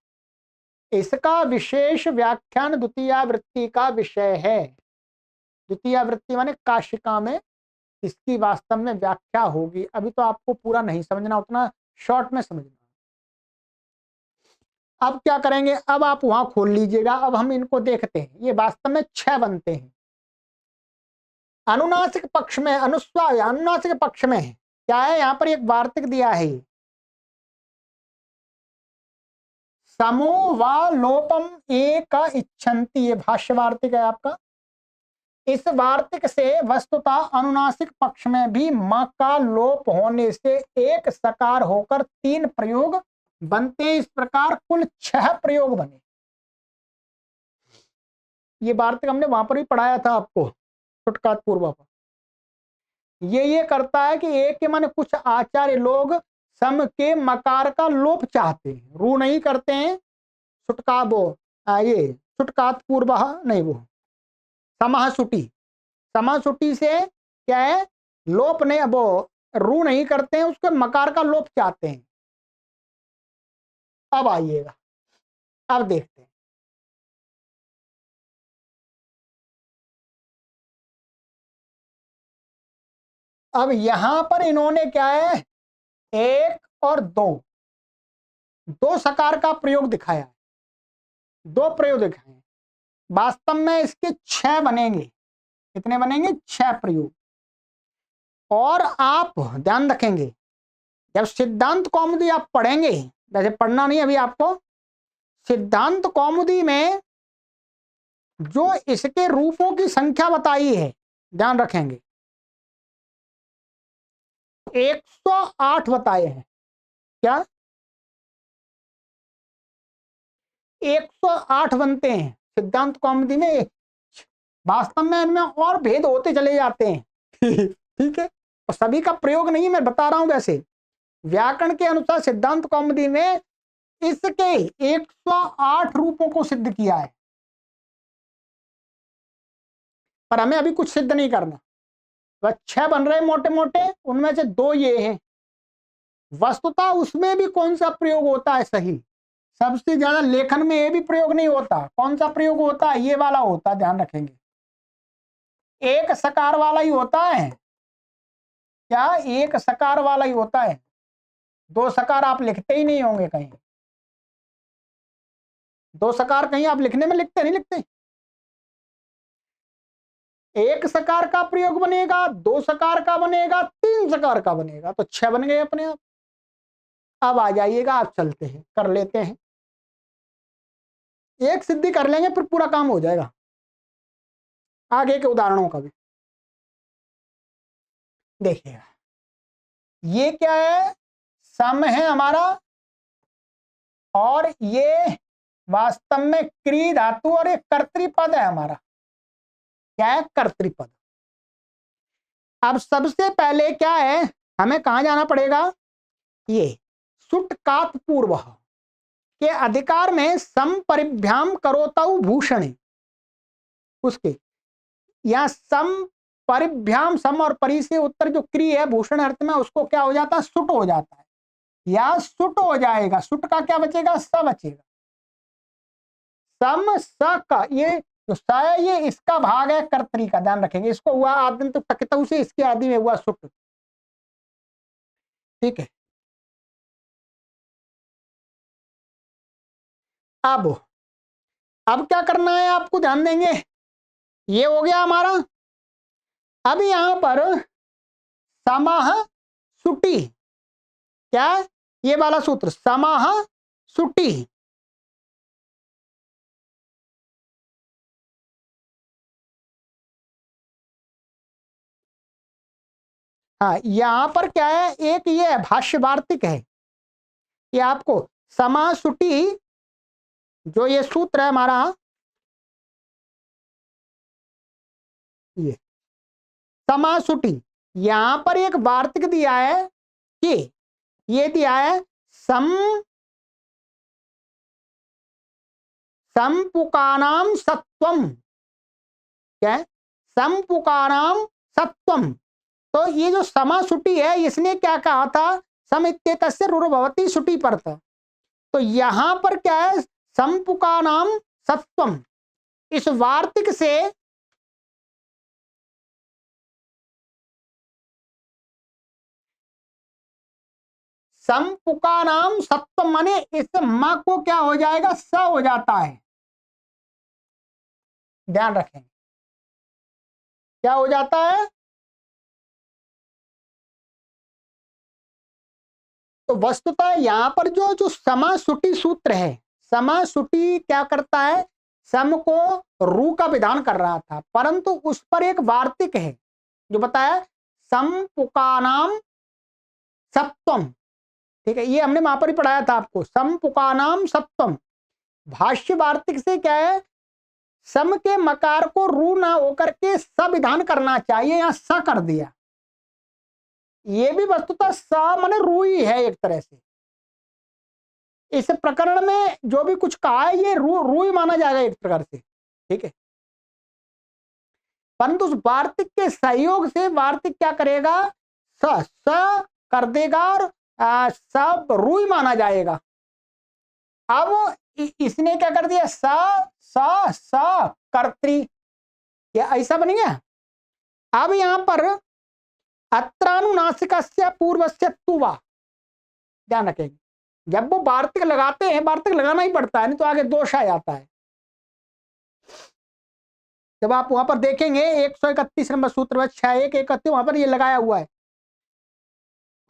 इसका विशेष व्याख्यान द्वितीयावृत्ति का विषय है, द्वितीयावृत्ति माने काशिका में इसकी वास्तव में व्याख्या होगी, अभी तो आपको पूरा नहीं समझना, उतना शॉर्ट में समझना। अब क्या करेंगे, अब आप वहां खोल लीजिएगा, अब हम इनको देखते हैं, ये वास्तव में 6 बनते हैं। अनुनासिक पक्ष में, अनुस्वार अनुनासिक पक्ष में क्या है, यहां पर एक वार्तिक दिया है, समो व लोपम एक इच्छन्ति, ये भाष्य वार्तिक है आपका। इस वार्तिक से वस्तुतः अनुनासिक पक्ष में भी म का लोप होने से एक सकार होकर 3 प्रयोग बनते हैं। इस प्रकार कुल 6 प्रयोग बने। ये वार्तिक हमने वहां पर भी पढ़ाया था आपको, छुटकात पूर्व पर। ये करता है कि एक के माने कुछ आचार्य लोग सम के मकार का लोप चाहते हैं, रू नहीं करते हैं। छुटका ये छुटकात पूर्व नहीं, वो समाह सुटी, समाह सुटी से क्या है, लोप नहीं, वो रू नहीं करते हैं, उसके मकार का लोप चाहते हैं। अब आइएगा, अब देखते हैं। अब यहां पर इन्होंने क्या है, 1 और 2 सकार का प्रयोग दिखाया है, 2 प्रयोग दिखाए। वास्तव में इसके 6 बनेंगे। कितने बनेंगे? 6 प्रयोग। और आप ध्यान रखेंगे, जब सिद्धांत कौमुदी आप पढ़ेंगे, वैसे पढ़ना नहीं अभी आपको, सिद्धांत कौमुदी में जो इसके रूपों की संख्या बताई है, ध्यान रखेंगे, 108 बताए हैं। क्या? 108 बनते हैं सिद्धांत कौमुदी में। वास्तव में इनमें और भेद होते चले जाते हैं। ठीक है, और सभी का प्रयोग नहीं मैं बता रहा हूं। वैसे व्याकरण के अनुसार सिद्धांत कौमुदी में इसके 108 रूपों को सिद्ध किया है, पर हमें अभी कुछ सिद्ध नहीं करना। वह 6 बन रहे मोटे मोटे, उनमें से 2 ये हैं। वस्तुतः उसमें भी कौन सा प्रयोग होता है सही, सबसे ज्यादा लेखन में ये भी प्रयोग नहीं होता। कौन सा प्रयोग होता है? ये वाला होता है, ध्यान रखेंगे। एक सकार वाला ही होता है। क्या? एक सकार वाला ही होता है। 2 सकार आप लिखते ही नहीं होंगे कहीं। 2 सकार कहीं आप लिखने में लिखते नहीं लिखते। एक सकार का प्रयोग बनेगा, 2 सकार का बनेगा, 3 सकार का बनेगा, तो 6 बन गए अपने आप। अब आ जाइएगा, आप चलते हैं, कर लेते हैं, एक सिद्धि कर लेंगे, फिर पूरा काम हो जाएगा। आगे के उदाहरणों का भी देखिएगा। ये क्या है? सम है हमारा, और ये वास्तव में क्री धातु और एक कर्तृपद है हमारा। क्या है? कर्तृपद। अब सबसे पहले क्या है, हमें कहां जाना पड़ेगा? ये सुटकात पूर्व के अधिकार में सम परिभ्याम करोतौ भूषण, उसके यहां सम परिभ्याम, सम और परि से उत्तर जो क्री है भूषण अर्थ में, उसको क्या हो जाता है? सुट हो जाता है, या सुट हो जाएगा। सुट का क्या बचेगा? स बचेगा। सम स का ये जो स है, ये इसका भाग है कर्तरी का, ध्यान रखेंगे। इसको हुआ आदि तो टकतऊ से, इसके आदि में हुआ सुट। ठीक है। अब क्या करना है आपको, ध्यान देंगे। ये हो गया हमारा। अब यहां पर समाह सुटी, क्या है? ये वाला सूत्र समाह सुटी। हाँ, यहां पर क्या है, एक ये भाष्य वार्तिक है। ये आपको समाह सुटी, जो ये सूत्र है हमारा, ये समाह सुटी, यहां पर एक वार्तिक दिया है कि ये दिया है सम संपुकानाम सत्वम। क्या है? संपुकानाम सत्वम। तो ये जो समा सुटी है, इसने क्या कहा था? सम इत्येतस्य रुर्भवति सुटी पर था। तो यहां पर क्या है? संपुकानाम सत्वम। इस वार्तिक से संपुकानाम सत्वम माने इस म को क्या हो जाएगा? स हो जाता है। ध्यान रखें, क्या हो जाता है? तो वस्तुतः यहां पर जो जो समा सुटी सूत्र है, समासुटी क्या करता है, सम को रू का विधान कर रहा था, परंतु उस पर एक वार्तिक है जो बताया समपुकानाम सप्तम। ठीक है, ये हमने वहां पर ही पढ़ाया था आपको, समपुकानाम सप्तम। भाष्य वार्तिक से क्या है, सम के मकार को रू ना होकर के सविधान करना चाहिए, यहां स कर दिया। ये भी वस्तुतः स माने रू ही है एक तरह से। इस प्रकरण में जो भी कुछ कहा है ये रू ही माना जाएगा एक प्रकार से। ठीक है, परंतु उस वार्तिक के सहयोग से वार्तिक क्या करेगा, स कर देगा और सब रू ही माना जाएगा। अब इसने क्या कर दिया, स कर्त्री, या ऐसा बन गया। अब यहां पर अत्रानुनासिक पूर्वस्य तुवा, ध्यान रखेंगे, जब वो वार्तिक लगाते हैं, वार्तिक लगाना ही पड़ता है नहीं तो आगे दोष आ जाता है। जब आप वहां पर देखेंगे 131 नंबर सूत्र में 6131 वहां पर ये लगाया हुआ है।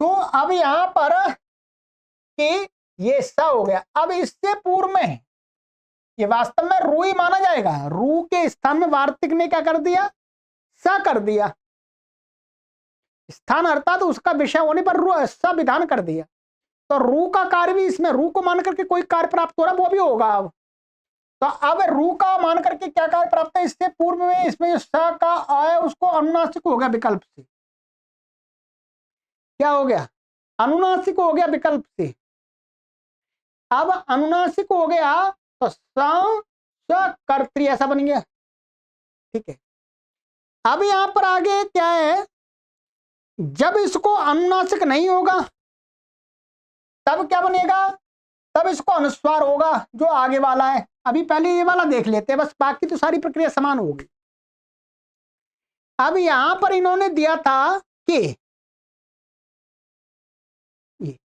तो अब यहां पर कि ये स हो गया, अब इससे पूर्व में ये वास्तव में रू ही माना जाएगा। रू के स्थान में वार्तिक ने क्या कर दिया, स कर दिया। स्थान अर्थात तो उसका विषय होने पर रू स विधान कर दिया। तो रू का कार्य भी इसमें, रू को मान करके कोई कार्य प्राप्त हो रहा वो भी होगा। अब तो अब रू का मान करके क्या कार्य प्राप्त है, इससे पूर्व में इसमें जो स का आया उसको अनुनासिक हो गया विकल्प से। क्या हो गया, अनुनासिक हो गया विकल्प से। अब अनुनासिक हो गया तो कर्तृ ऐसा बन गया। ठीक है, अब यहां पर आगे क्या है, जब इसको अनुनासिक नहीं होगा तब क्या बनेगा, तब इसको अनुस्वार होगा जो आगे वाला है। अभी पहले ये वाला देख लेते हैं, बस बाकी तो सारी प्रक्रिया समान होगी। अब यहां पर इन्होंने दिया था कि ये,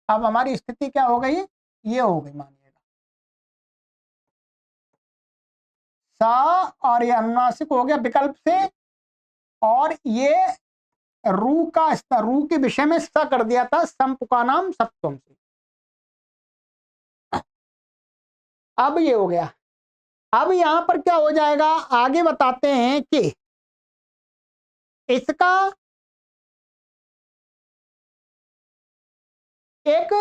अब हमारी स्थिति क्या हो गई, ये हो गई मानिएगा सा, और ये अनुनासिक हो गया विकल्प से, और ये रू का स्तर, रू के विषय में स कर दिया था संपुकानाम सप्तम से। अब ये हो गया। अब यहां पर क्या हो जाएगा, आगे बताते हैं कि इसका एक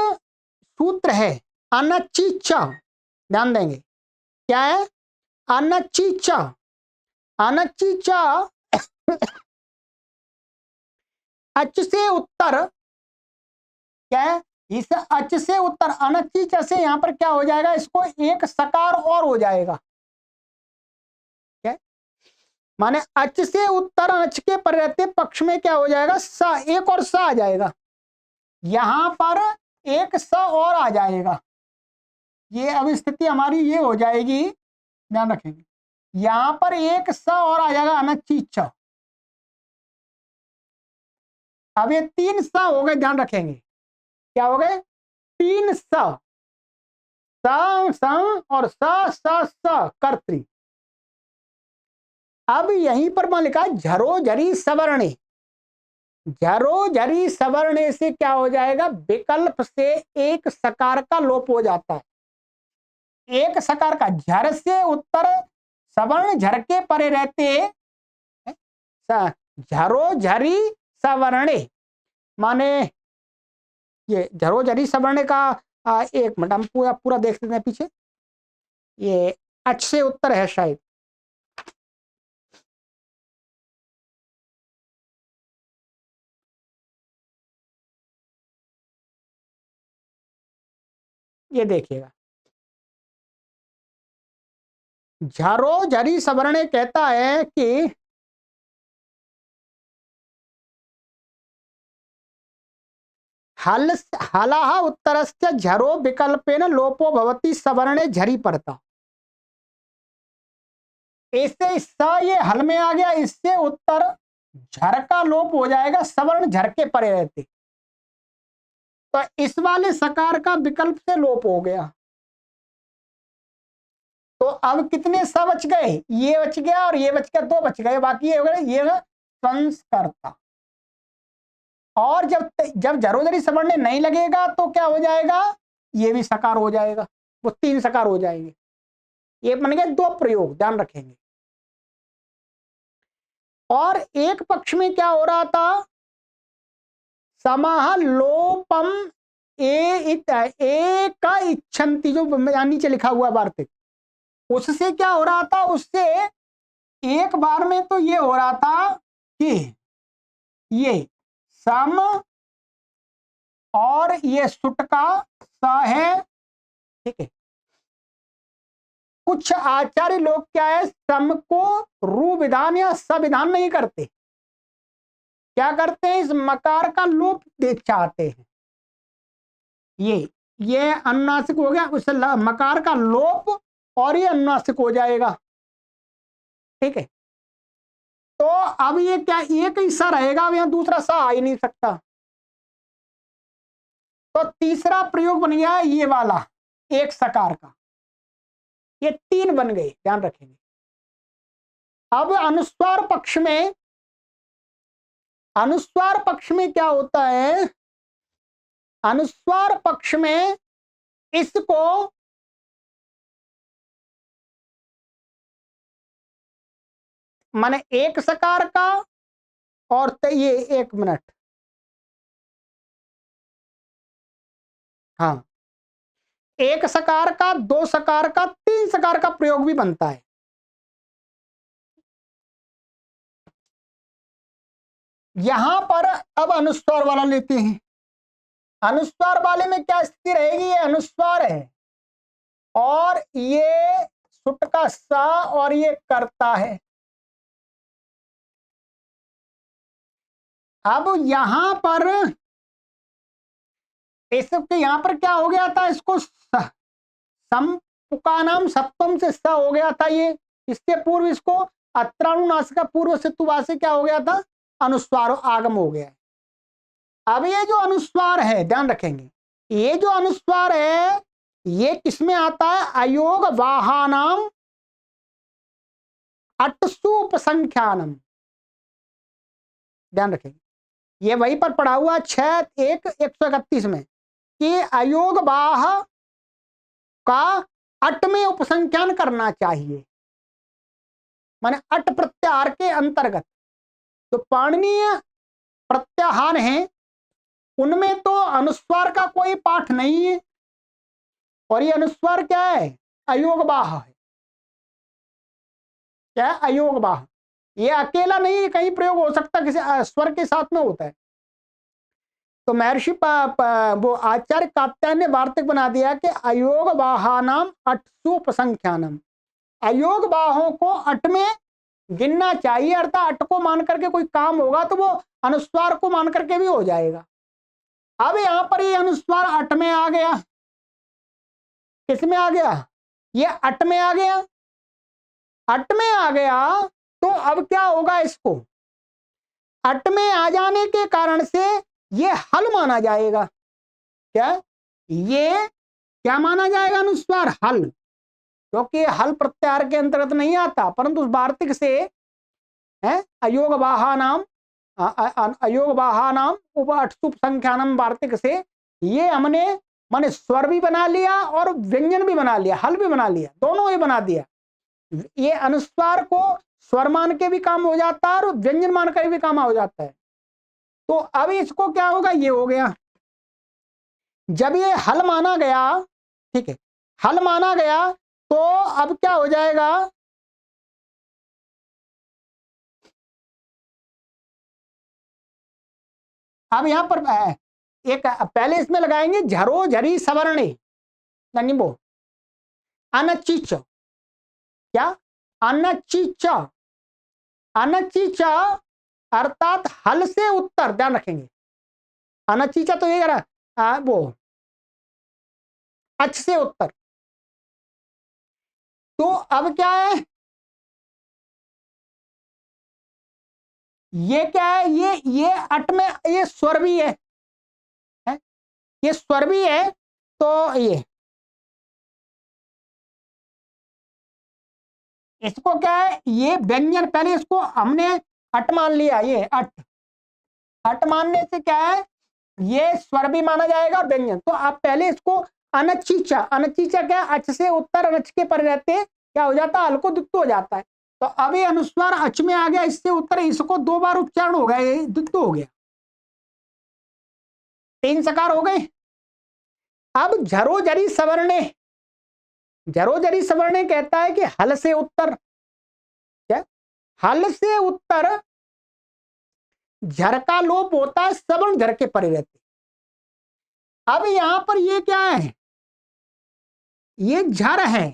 सूत्र है अनचिचा, ध्यान देंगे क्या है, अनचिचा। अनचिचा अच से उत्तर क्या है, इस अच से उत्तर अनचिचा से यहां पर क्या हो जाएगा, इसको एक सकार और हो जाएगा। क्या माने अच से उत्तर अच के पर रहते पक्ष में क्या हो जाएगा, स, एक और स आ जाएगा। यहां पर एक स और आ जाएगा। ये अब स्थिति हमारी ये हो जाएगी, ध्यान रखेंगे, यहां पर एक स और आ जाएगा अनचिच। अब ये तीन स हो गए, ध्यान रखेंगे क्या हो गए, तीन स, और स कर्तृ। अब यहीं पर मैं लिखा झरो झरी सवर्णे, झरो झरी सवर्णे से क्या हो जाएगा, विकल्प से एक सकार का लोप हो जाता है। एक सकार का, झर से उत्तर सवर्ण झर के परे रहते, झरो झरी सवर्णे माने ये झरो झरी सवर्णे का एक मिनट हम पूरा पूरा देख लेते हैं पीछे। ये अच से उत्तर है शायद, ये देखिएगा, झरो झरी सवर्णे कहता है कि हल हलाहा उत्तरस्य झरो विकल्पेन लोपो भवति सवर्णे झरी पड़ता। इससे स ये हल में आ गया, इससे उत्तर झर का लोप हो जाएगा, सवर्ण झर के परे रहते, तो इस वाले सकार का विकल्प से लोप हो गया। तो अब कितने स बच गए, ये बच गया और ये बच गया, दो बच गए, बाकी ये हो गए, ये संस्कर्ता। और जब जब जरोजरी सवर्ण नहीं लगेगा तो क्या हो जाएगा, ये भी सकार हो जाएगा, वो 3 सकार हो जाएंगे। ये बन गए 2 प्रयोग, ध्यान रखेंगे। और एक पक्ष में क्या हो रहा था, समाह लोपम का इच्छन्ति, जो नीचे लिखा हुआ वार्तिक, उससे क्या हो रहा था, उससे एक बार में तो ये हो रहा था कि ये सम और ये सुट का स है, ठीक है। कुछ आचार्य लोग क्या है, सम को रू विधान या संविधान नहीं करते, क्या करते हैं, इस मकार का लोप देख चाहते हैं। ये अनुनासिक हो गया, उससे मकार का लोप और ये अनुनासिक हो जाएगा, ठीक है। तो अब ये क्या, एक ही सा रहेगा, अब यहां दूसरा सा आ ही नहीं सकता। तो तीसरा प्रयोग बन गया ये वाला, एक सकार का, ये 3 बन गए, ध्यान रखेंगे। अब अनुस्वार पक्ष में क्या होता है, अनुस्वार पक्ष में इसको माने एक सकार का और ये 1 मिनट, हाँ, 1 सकार का, 2 सकार का, 3 सकार का प्रयोग भी बनता है। यहां पर अब अनुस्वार वाला लेते हैं। अनुस्वार वाले में क्या स्थिति रहेगी, ये अनुस्वार है और ये सुट का सा और ये करता है। अब यहां पर इसके यहां पर क्या हो गया था, इसको का नाम सप्तम से स हो गया था, ये इसके पूर्व इसको अत्रानुनासिका पूर्व से तुवा से क्या हो गया था, अनुस्वार आगम हो गया। अब ये जो अनुस्वार है, ध्यान रखेंगे, ये जो अनुस्वार है ये किसमें आता है, अयोग वाहानाम अटसूपसंख्यानम, ध्यान रखेंगे। ये वहीं पर पढ़ा हुआ 6:1:131 में कि अयोग वाह का अट में उपसंख्यान करना चाहिए, माने अट प्रत्याहार के अंतर्गत। तो पाणिनीय प्रत्याहार हैं उनमें तो अनुस्वार का कोई पाठ नहीं है, और ये अनुस्वार क्या है, अयोगवाह है। क्या है, अयोगवाह। ये अकेला नहीं, कहीं प्रयोग हो सकता, किसी स्वर के साथ में होता है। तो महर्षि वो आचार्य कात्यायन ने वार्तिक बना दिया कि अयोग वाहानाम अटसूपसंख्यानम, अयोग बाहों को अट में गिनना चाहिए, अर्थात अट को मान करके कोई काम होगा तो वो अनुस्वार को मान करके भी हो जाएगा। अब यहां पर ये अनुस्वार अट में आ गया, किस में आ गया, ये अट में आ गया, अट में आ गया। तो अब क्या होगा, इसको अट में आ जाने के कारण से ये हल माना जाएगा। क्या, ये क्या माना जाएगा, अनुस्वार हल, क्योंकि हल प्रत्याहार के अंतर्गत नहीं आता, परंतु उस वार्तिक से है अयोग वाहानाम उप अटसुप संख्यानम वार्तिक से ये हमने माने स्वर भी बना लिया और व्यंजन भी बना लिया, हल भी बना लिया, दोनों ही बना दिया। ये अनुस्वार को स्वर मान के भी काम हो जाता है और व्यंजन मान कर भी काम हो जाता है। तो अब इसको क्या होगा, ये हो गया, जब ये हल माना गया, ठीक है, हल माना गया, तो अब क्या हो जाएगा, अब यहां पर एक पहले इसमें लगाएंगे झरो झरी सवर्णे ननिबो अनचिच, क्या, अनचिच, अनचिच अर्थात हल से उत्तर, ध्यान रखेंगे। अनचिचा तो ये वो अच से उत्तर। तो अब क्या है, ये क्या है, ये अट में ये स्वर भी है? ये स्वर भी है। तो ये इसको क्या है, ये व्यंजन, पहले इसको हमने अट मान लिया, ये अट, अट मानने से क्या है, ये स्वर भी माना जाएगा और व्यंजन। तो आप पहले इसको अनचीचा, अनचीचा क्या, अच से उत्तर अनच के पर रहते क्या हो जाता है, अल्को दुत्तो हो जाता है। तो अब ये अनुस्वार अच में आ गया, इससे उत्तर, इसको 2 बार उच्चारण हो गया, ये दुत्तो हो गया, 3 सकार हो गए। अब झरोझरी सवर्णे, झरोझरी सवर्णे कहता है कि हल से उत्तर, क्या, हल से उत्तर झर का लोप होता है, सवर्ण झर के परे रहते। अब यहां पर ये क्या है, ये झर है,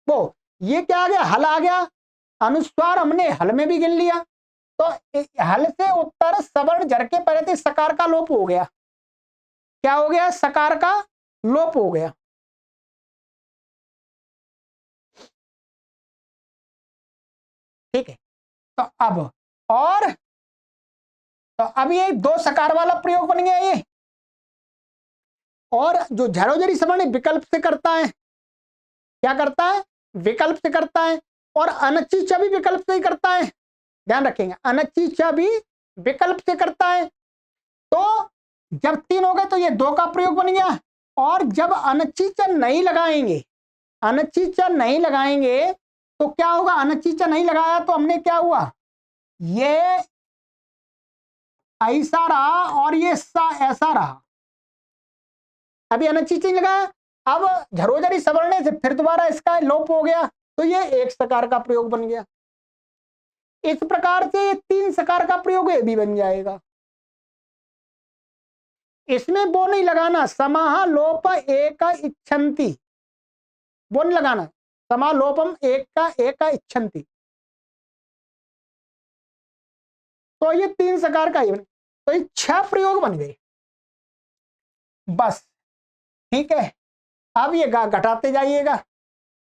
वो ये क्या आ गया, हल आ गया, अनुस्वार हमने हल में भी गिन लिया, तो हल से उत्तर सवर्ण झर के परे थे, सकार का लोप हो गया, क्या हो गया, सकार का लोप हो गया। ठीक है, तो अब और, तो अब ये 2 सकार वाला प्रयोग बन गया ये। और जो झरोझरी सवर्ण विकल्प से करता है, क्या करता है, विकल्प से करता है, और अनचीचा भी विकल्प से ही करता है, ध्यान रखेंगे, अनचीचा भी विकल्प से करता है। तो जब 3 हो गए तो ये 2 का प्रयोग बन गया। और जब अनचीचा नहीं लगाएंगे, अनचीचा नहीं लगाएंगे तो क्या होगा, अनचीचा नहीं लगाया तो हमने क्या हुआ, ये ऐसा रहा और ये ऐसा रहा, अभी अनचीचा नहीं लगाया, अब झरोझरी सवरने से फिर दोबारा इसका लोप हो गया, तो ये 1 सकार का प्रयोग बन गया। इस प्रकार से ये 3 सकार का प्रयोग ये भी बन जाएगा। इसमें वो नहीं लगाना, समाह लोप एक इच्छन्ति, वो नहीं लगाना, समाह लोपम एक इच्छन्ति, तो ये 3 सकार का ही बन, तो ये 6 प्रयोग बन गए बस। ठीक है, अब ये घटाते जाइएगा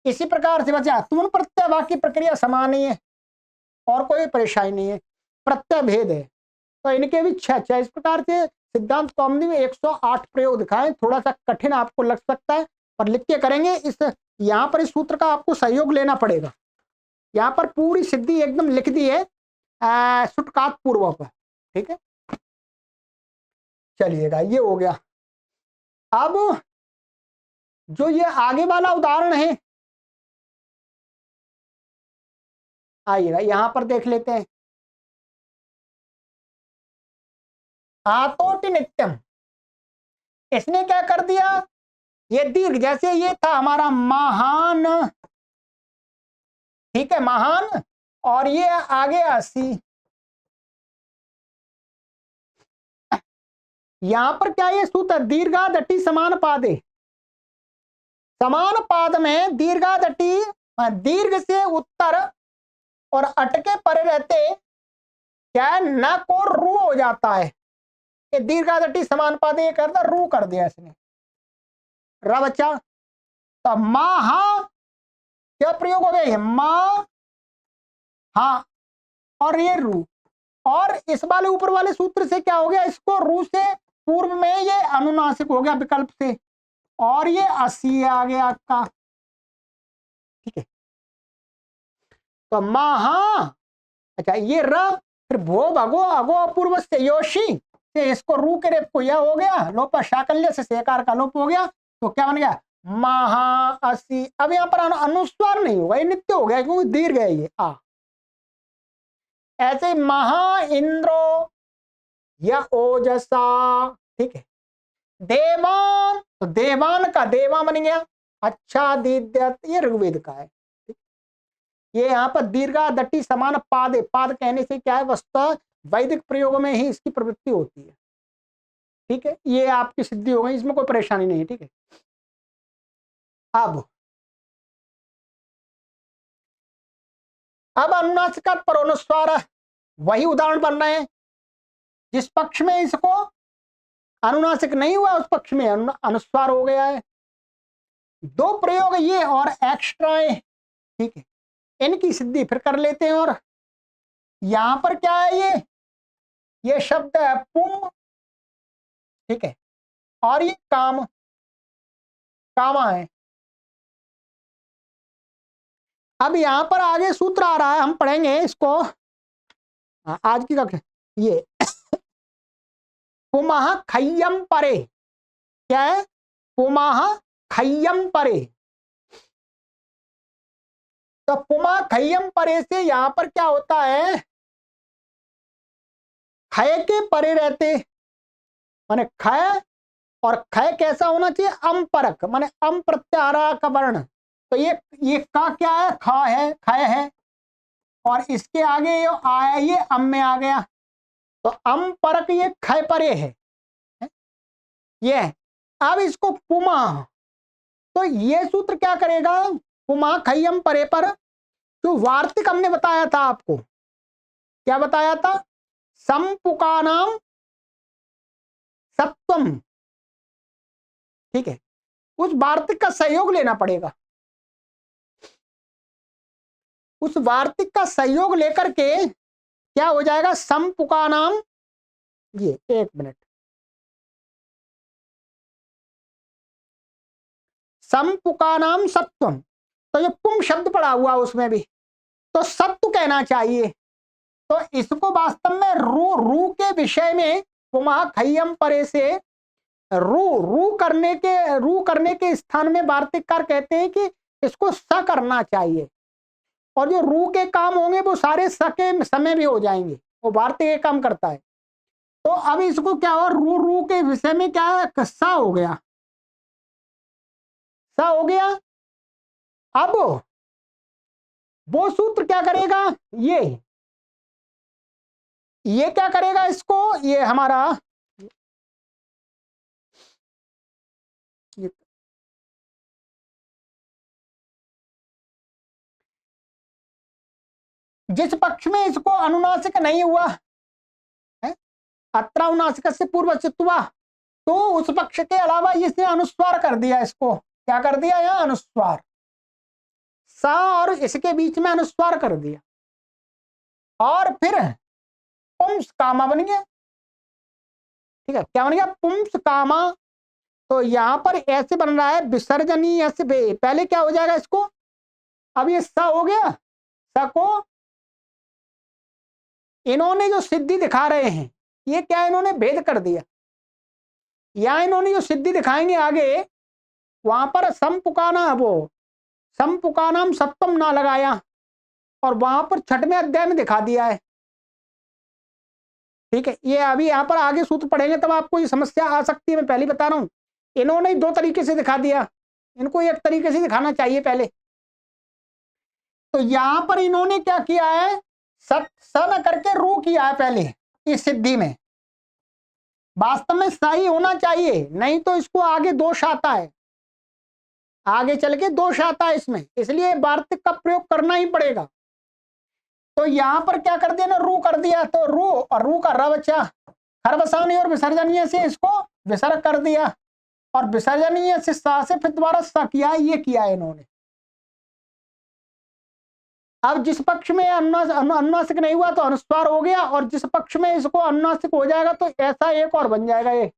इसी प्रकार से बचा। तुम प्रत्यय वाक्य प्रक्रिया समान ही है और कोई परेशानी नहीं है, प्रत्यय भेद है, तो इनके भी 6 इस प्रकार से सिद्धांत कौमुदी में 108 प्रयोग दिखाए। थोड़ा सा कठिन आपको लग सकता है, पर लिख के करेंगे। इस यहाँ पर इस सूत्र का आपको सहयोग लेना पड़ेगा, यहाँ पर पूरी सिद्धि एकदम लिख दी है सुटकात पूर्वक। ठीक है, चलिएगा, ये हो गया। अब जो ये आगे वाला उदाहरण है, आइएगा यहां पर देख लेते हैं। आतोटि नित्यम, इसने क्या कर दिया, ये दीर्घ, जैसे ये था हमारा महान, ठीक है, महान, और ये आगे 80, यहां पर क्या ये सूत्र, दीर्घादटि समान पादे, समान पाद में दीर्घादटि, दीर्घ से उत्तर और अटके परे रहते क्या है, न को रू हो जाता है, ये दीर्घादटि समान पादे, ये करता रू कर दिया इसने, रवचा। तो महा क्या प्रयोग हो गया, है मा, हाँ, और ये रू, और इस वाले ऊपर वाले सूत्र से क्या हो गया, इसको रू से पूर्व में ये अनुनासिक हो गया विकल्प से, और ये 80 आ गया आपका। ठीक है, तो महा, अच्छा ये र, फिर भो भगो अगो अपूर्व से योशी से, इसको रू के रेप को यह हो गया, लोपा शाकल्य से सेकार का लोप हो गया, तो क्या बन गया, महा 80। अब यहाँ पर अनुस्वार नहीं होगा, ये नित्य हो गया क्योंकि दीर्घ है ये आ। ऐसे महा इंद्रो या ओजसा, ठीक है, देवान, तो देवान का देवा बन गया, अच्छा दिद्यत, ये ऋग्वेद का है। ये यहाँ पर दीर्घा दट्टी समान पाद, पाद कहने से क्या है, वस्तुतः वैदिक प्रयोग में ही इसकी प्रवृत्ति होती है। ठीक है, ये आपकी सिद्धि हो गई, इसमें कोई परेशानी नहीं है। ठीक है, अब अनुनासिक पर अनुस्वार, वही उदाहरण बन रहे हैं, जिस पक्ष में इसको अनुनासिक नहीं हुआ उस पक्ष में अनुस्वार हो गया है। 2 प्रयोग ये और एक्स्ट्रा है। ठीक है, इनकी सिद्धि फिर कर लेते हैं। और यहां पर क्या है, ये शब्द है पुम, ठीक है, और ये काम, कामा है। अब यहां पर आगे सूत्र आ रहा है, हम पढ़ेंगे इसको आज की कक्षा, ये पुमः खय्यम परे, क्या है, पुमः खय्यम परे। तो पुमः खय्यम परे से यहां पर क्या होता है, खय के परे रहते, माने खय, और खय कैसा होना चाहिए, अम्परक, माने अम प्रत्याहारा का वर्ण। तो ये का क्या है, खा है, खय है, और इसके आगे ये आया, ये अम में आ गया, तो अम परक ये खय परे है, ये। अब इसको पुमा, तो ये सूत्र क्या करेगा, पुमा खय्यम परे पर, जो वार्तिक हमने बताया था आपको, क्या बताया था, संपुकानाम सत्वम, ठीक है, उस वार्तिक का सहयोग लेना पड़ेगा, उस वार्तिक का सहयोग लेकर के क्या हो जाएगा, संपुकानाम, ये एक मिनट, संपुकानाम सत्वम, तो ये पुम शब्द पड़ा हुआ उसमें भी, तो सत्व कहना चाहिए। तो इसको वास्तव में रू रू के विषय में पुमा खय्यम परे से रू करने के स्थान में वार्तिककार कहते हैं कि इसको स करना चाहिए, और जो रू के काम होंगे वो सारे स के समय भी हो जाएंगे, वो वार्तिक के काम करता है। तो अब इसको क्या हो, रू रू के विषय में क्या है, सा हो गया, सा हो गया। अब वो सूत्र क्या करेगा, ये क्या करेगा, इसको, ये हमारा ये, जिस पक्ष में इसको अनुनासिक नहीं हुआ है, अत्रानुनासिक से पूर्व चित्वा, तो उस पक्ष के अलावा इसने अनुस्वार कर दिया, इसको क्या कर दिया, यहां अनुस्वार, सा और इसके बीच में अनुस्वार कर दिया, और फिर पुंस कामा बन गया, ठीक है, क्या बन गया, पुंस कामा। तो यहां पर ऐसे बन रहा है विसर्जनी, ऐसे पहले क्या हो जाएगा इसको, अब ये सा हो गया, सा को इन्होंने जो सिद्धि दिखा रहे हैं, ये क्या इन्होंने भेद कर दिया, या इन्होंने जो सिद्धि दिखाएंगे आगे, वहां पर संपुकाना, वो संपुकानाम सप्तम ना लगाया, और वहां पर छठवें अध्याय में दिखा दिया है, ठीक है। ये अभी यहाँ पर आगे सूत्र पढ़ेंगे तब आपको ये समस्या आ सकती है, मैं पहले बता रहा हूं, इन्होंने दो तरीके से दिखा दिया, इनको एक तरीके से दिखाना चाहिए पहले। तो यहां पर इन्होंने क्या किया है, सन करके रू किया है पहले इस सिद्धि में, वास्तव में सही होना चाहिए, नहीं तो इसको आगे दोष आता है, आगे चल के दोष आता है इसमें, इसलिए वार्तिक का प्रयोग करना ही पड़ेगा। तो यहां पर क्या कर दिया ना, रू कर दिया, तो रू और रू का र बचा, खरबसानी और विसर्जनीय से इसको विसर्ग कर दिया, और विसर्जनीय से सा से फिर दोबारा सा किया, ये किया है इन्होंने। अब जिस पक्ष में अनुनासिक नहीं हुआ तो अनुस्वार हो गया, और जिस पक्ष में इसको अनुनासिक हो जाएगा तो ऐसा एक और बन जाएगा, ये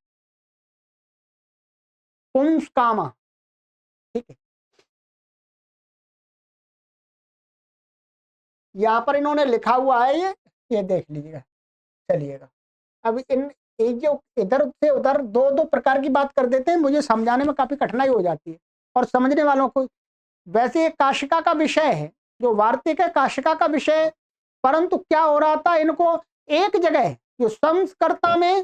पुंस कामा, ठीक है। यहां पर इन्होंने लिखा हुआ है, ये देख लीजिएगा, चलिएगा। अब ये जो इधर से उधर दो दो प्रकार की बात कर देते हैं, मुझे समझाने में काफी कठिनाई हो जाती है, और समझने वालों को, वैसे ये काशिका का विषय है, जो वार्तिक है काशिका का विषय, परंतु क्या हो रहा था, इनको एक जगह जो संस्कर्ता में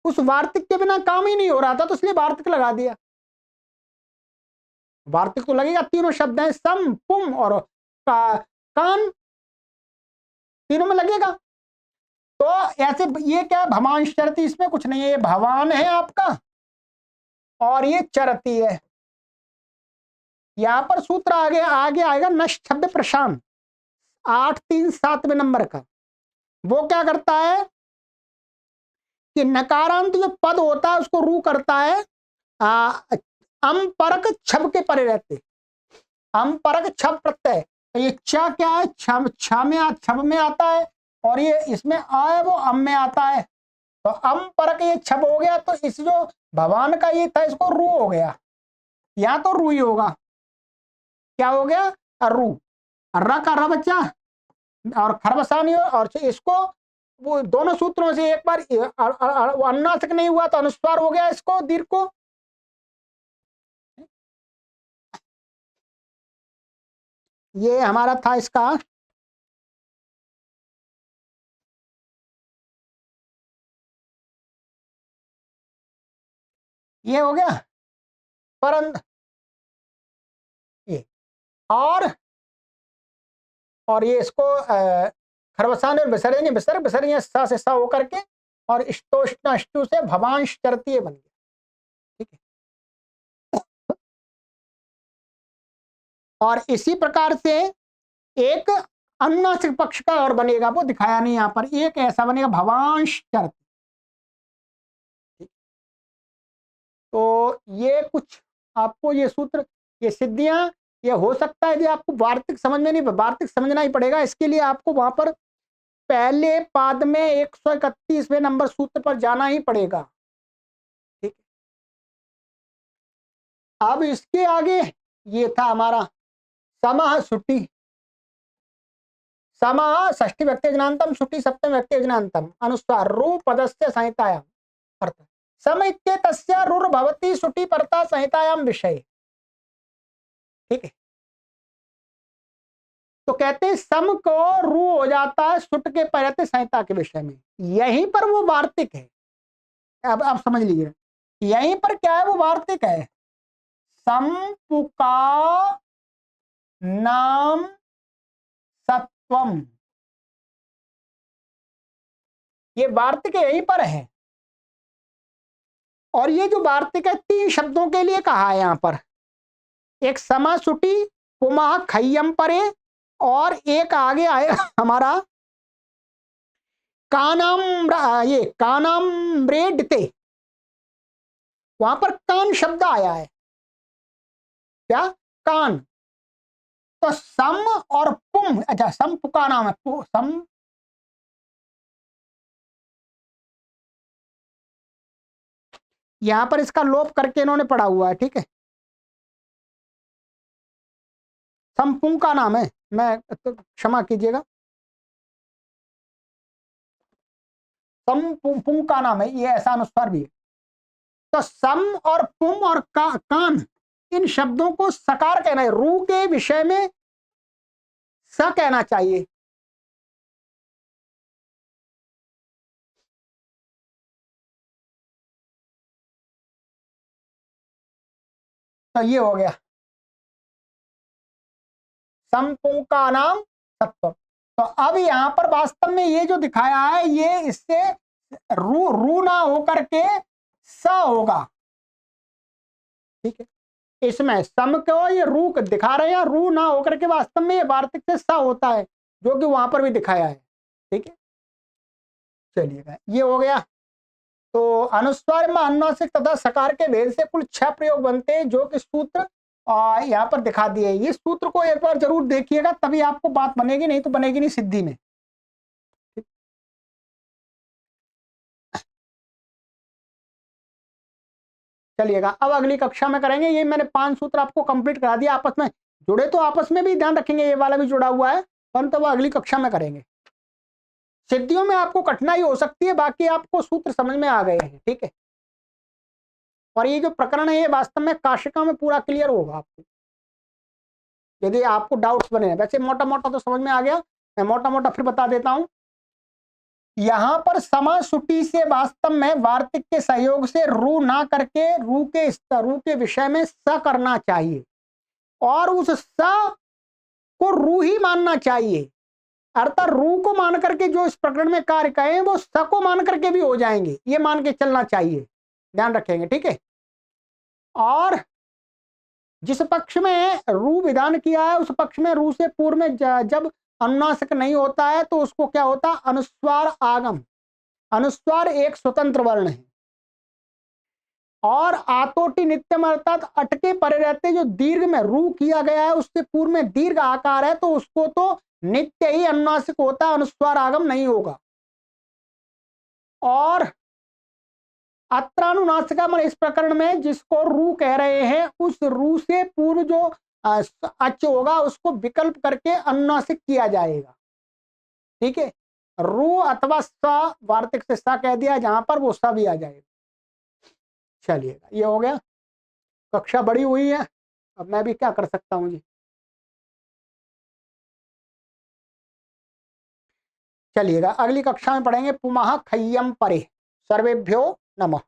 उस वार्तिक के बिना काम ही नहीं हो रहा था, तो इसलिए वार्तिक लगा दिया। वार्तिक तो लगेगा, तीनों शब्द हैं, सम पुम और कान, तीनों में लगेगा। तो ऐसे ये क्या, भवान चरती, इसमें कुछ नहीं है, ये भवान है आपका, और ये चरती है। यहां पर सूत्र आगे आएगा, नष्ट प्रशांत 8-3-7वें नंबर का, वो क्या करता है कि नकारांत जो पद होता है उसको रू करता है, अम परक छब के परे रहते, अम परक छब प्रत्यय, तो ये च क्या है, छब में आता है, और ये इसमें आ है वो अम में आता है, तो अम परक ये छब हो गया, तो इस जो भगवान का ये था इसको रू हो गया, या तो रू ही होगा, क्या हो गया, रू, र का र बच्चा, और खरबसानी, और इसको वो दोनों सूत्रों से एक बार वो अनुनासिक नहीं हुआ तो अनुस्वार हो गया इसको दीर्घ को। ये हमारा था इसका, ये हो गया परंत ये, और ये इसको खरवसान और विसर्जन विसर्ग विसर्जन सा से सा होकर के और इष्टोष्ण अष्टु से भवांश चरतीय बन गया। ठीक है, और इसी प्रकार से एक अनुनासिक पक्ष का और बनेगा, वो दिखाया नहीं यहां पर, एक ऐसा बनेगा भवांश चरती। तो ये कुछ आपको ये सूत्र, ये सिद्धियां, ये हो सकता है कि आपको वार्तिक समझ में नहीं, वार्तिक समझना ही पड़ेगा। इसके लिए आपको वहां पर पहले पाद में 131वें नंबर सूत्र पर जाना ही पड़ेगा। ठीक, अब इसके आगे ये था हमारा समाह सुट्टी, समाह षष्ठी व्यक्ति जनांतम सुट्टी सप्तम व्यक्ति जनांतम अनुस्वार रू पदस्य संहितायाम अर्थ सम इत्येतस्य रुर भवति सुट्टी परता संहितायाम विषय। ठीक है, तो कहते हैं सम को रू हो जाता है सुट के परत संहिता के विषय में, यहीं पर वो वार्तिक है। अब आप समझ लीजिए, यहीं पर क्या है, वो वार्तिक है। संपुका नाम सत्वम, ये वार्तिक यहीं पर है। और ये जो वार्तिक है 3 शब्दों के लिए कहा है यहां पर, एक समासुटी पुमा खय्यम परे, और एक आगे आएगा हमारा कानाम, ये कानाम रेडते, वहां पर कान शब्द आया है, क्या कान। तो सम और पुम, अच्छा सम पुका नाम है, सम यहां पर इसका लोप करके इन्होंने पढ़ा हुआ है। ठीक है, संपुंग का नाम है, मैं तो क्षमा कीजिएगा, संपुंग का नाम है, ये ऐसा अनुस्वार भी है। तो सम और पुम और कान, इन शब्दों को सकार कहना है, रू के विषय में स कहना चाहिए। तो ये हो गया संपुंग का नाम सत्व। तो अब यहां पर वास्तव में ये जो दिखाया है, ये इससे रू रू ना होकर के स होगा। ठीक है, इसमें सम को ये रू दिखा रहे हैं, रू ना होकर के वास्तव में ये वार्तिक से स होता है, जो कि वहां पर भी दिखाया है। ठीक है, चलिएगा, ये हो गया। तो अनुस्वार में अनुनासिक तथा सकार के भेद से कुल 6 प्रयोग बनते हैं, जो कि सूत्र यहाँ पर दिखा दिए। ये सूत्र को एक बार जरूर देखिएगा, तभी आपको बात बनेगी, नहीं तो बनेगी नहीं सिद्धि में। चलिएगा, अब अगली कक्षा में करेंगे। ये मैंने 5 सूत्र आपको कंप्लीट करा दिया, आपस में जुड़े तो आपस में भी ध्यान रखेंगे, ये वाला भी जुड़ा हुआ है, परंतु वो अगली कक्षा में करेंगे। सिद्धियों में आपको कठिनाई हो सकती है, बाकी आपको सूत्र समझ में आ गए हैं। ठीक है, और ये जो प्रकरण है ये वास्तव में काशिका में पूरा क्लियर होगा आपको, यदि आपको डाउट्स बने हैं। वैसे मोटा मोटा तो समझ में आ गया, मैं मोटा मोटा फिर बता देता हूं। यहां पर समासुटी से वास्तव में वार्तिक के सहयोग से रू ना करके रू के विषय में स करना चाहिए, और उस स को रू ही मानना चाहिए। अर्थात रू को मान करके जो इस प्रकरण में कार्य कहें, वो स को मान करके भी हो जाएंगे, ये मान के चलना चाहिए, ध्यान रखेंगे। ठीक है, और जिस पक्ष में रू विधान किया है, उस पक्ष में रू से पूर्व में जब अनुनासिक नहीं होता है, तो उसको क्या होता है, अनुस्वार आगम। अनुस्वार एक स्वतंत्र वर्ण है, और आतोटी नित्यम अर्थात अटके परे रहते जो दीर्घ में रू किया गया है, उससे पूर्व में दीर्घ आकार है, तो उसको तो नित्य ही अनुनासिक होता है, अनुस्वार आगम नहीं होगा। और अत्रानुनासिका मन इस प्रकरण में जिसको रू कह रहे हैं, उस रू से पूर्व जो अच होगा, उसको विकल्प करके अनुनासिक किया जाएगा। ठीक है, रू अथवा स वार्तिक से सा कह दिया, जहां पर वो सा भी आ जाएगा। चलिएगा, ये हो गया। कक्षा बड़ी हुई है, अब मैं भी क्या कर सकता हूं जी। चलिएगा, अगली कक्षा में पढ़ेंगे पुमः खय्यम परे। सर्वेभ्यो नमः।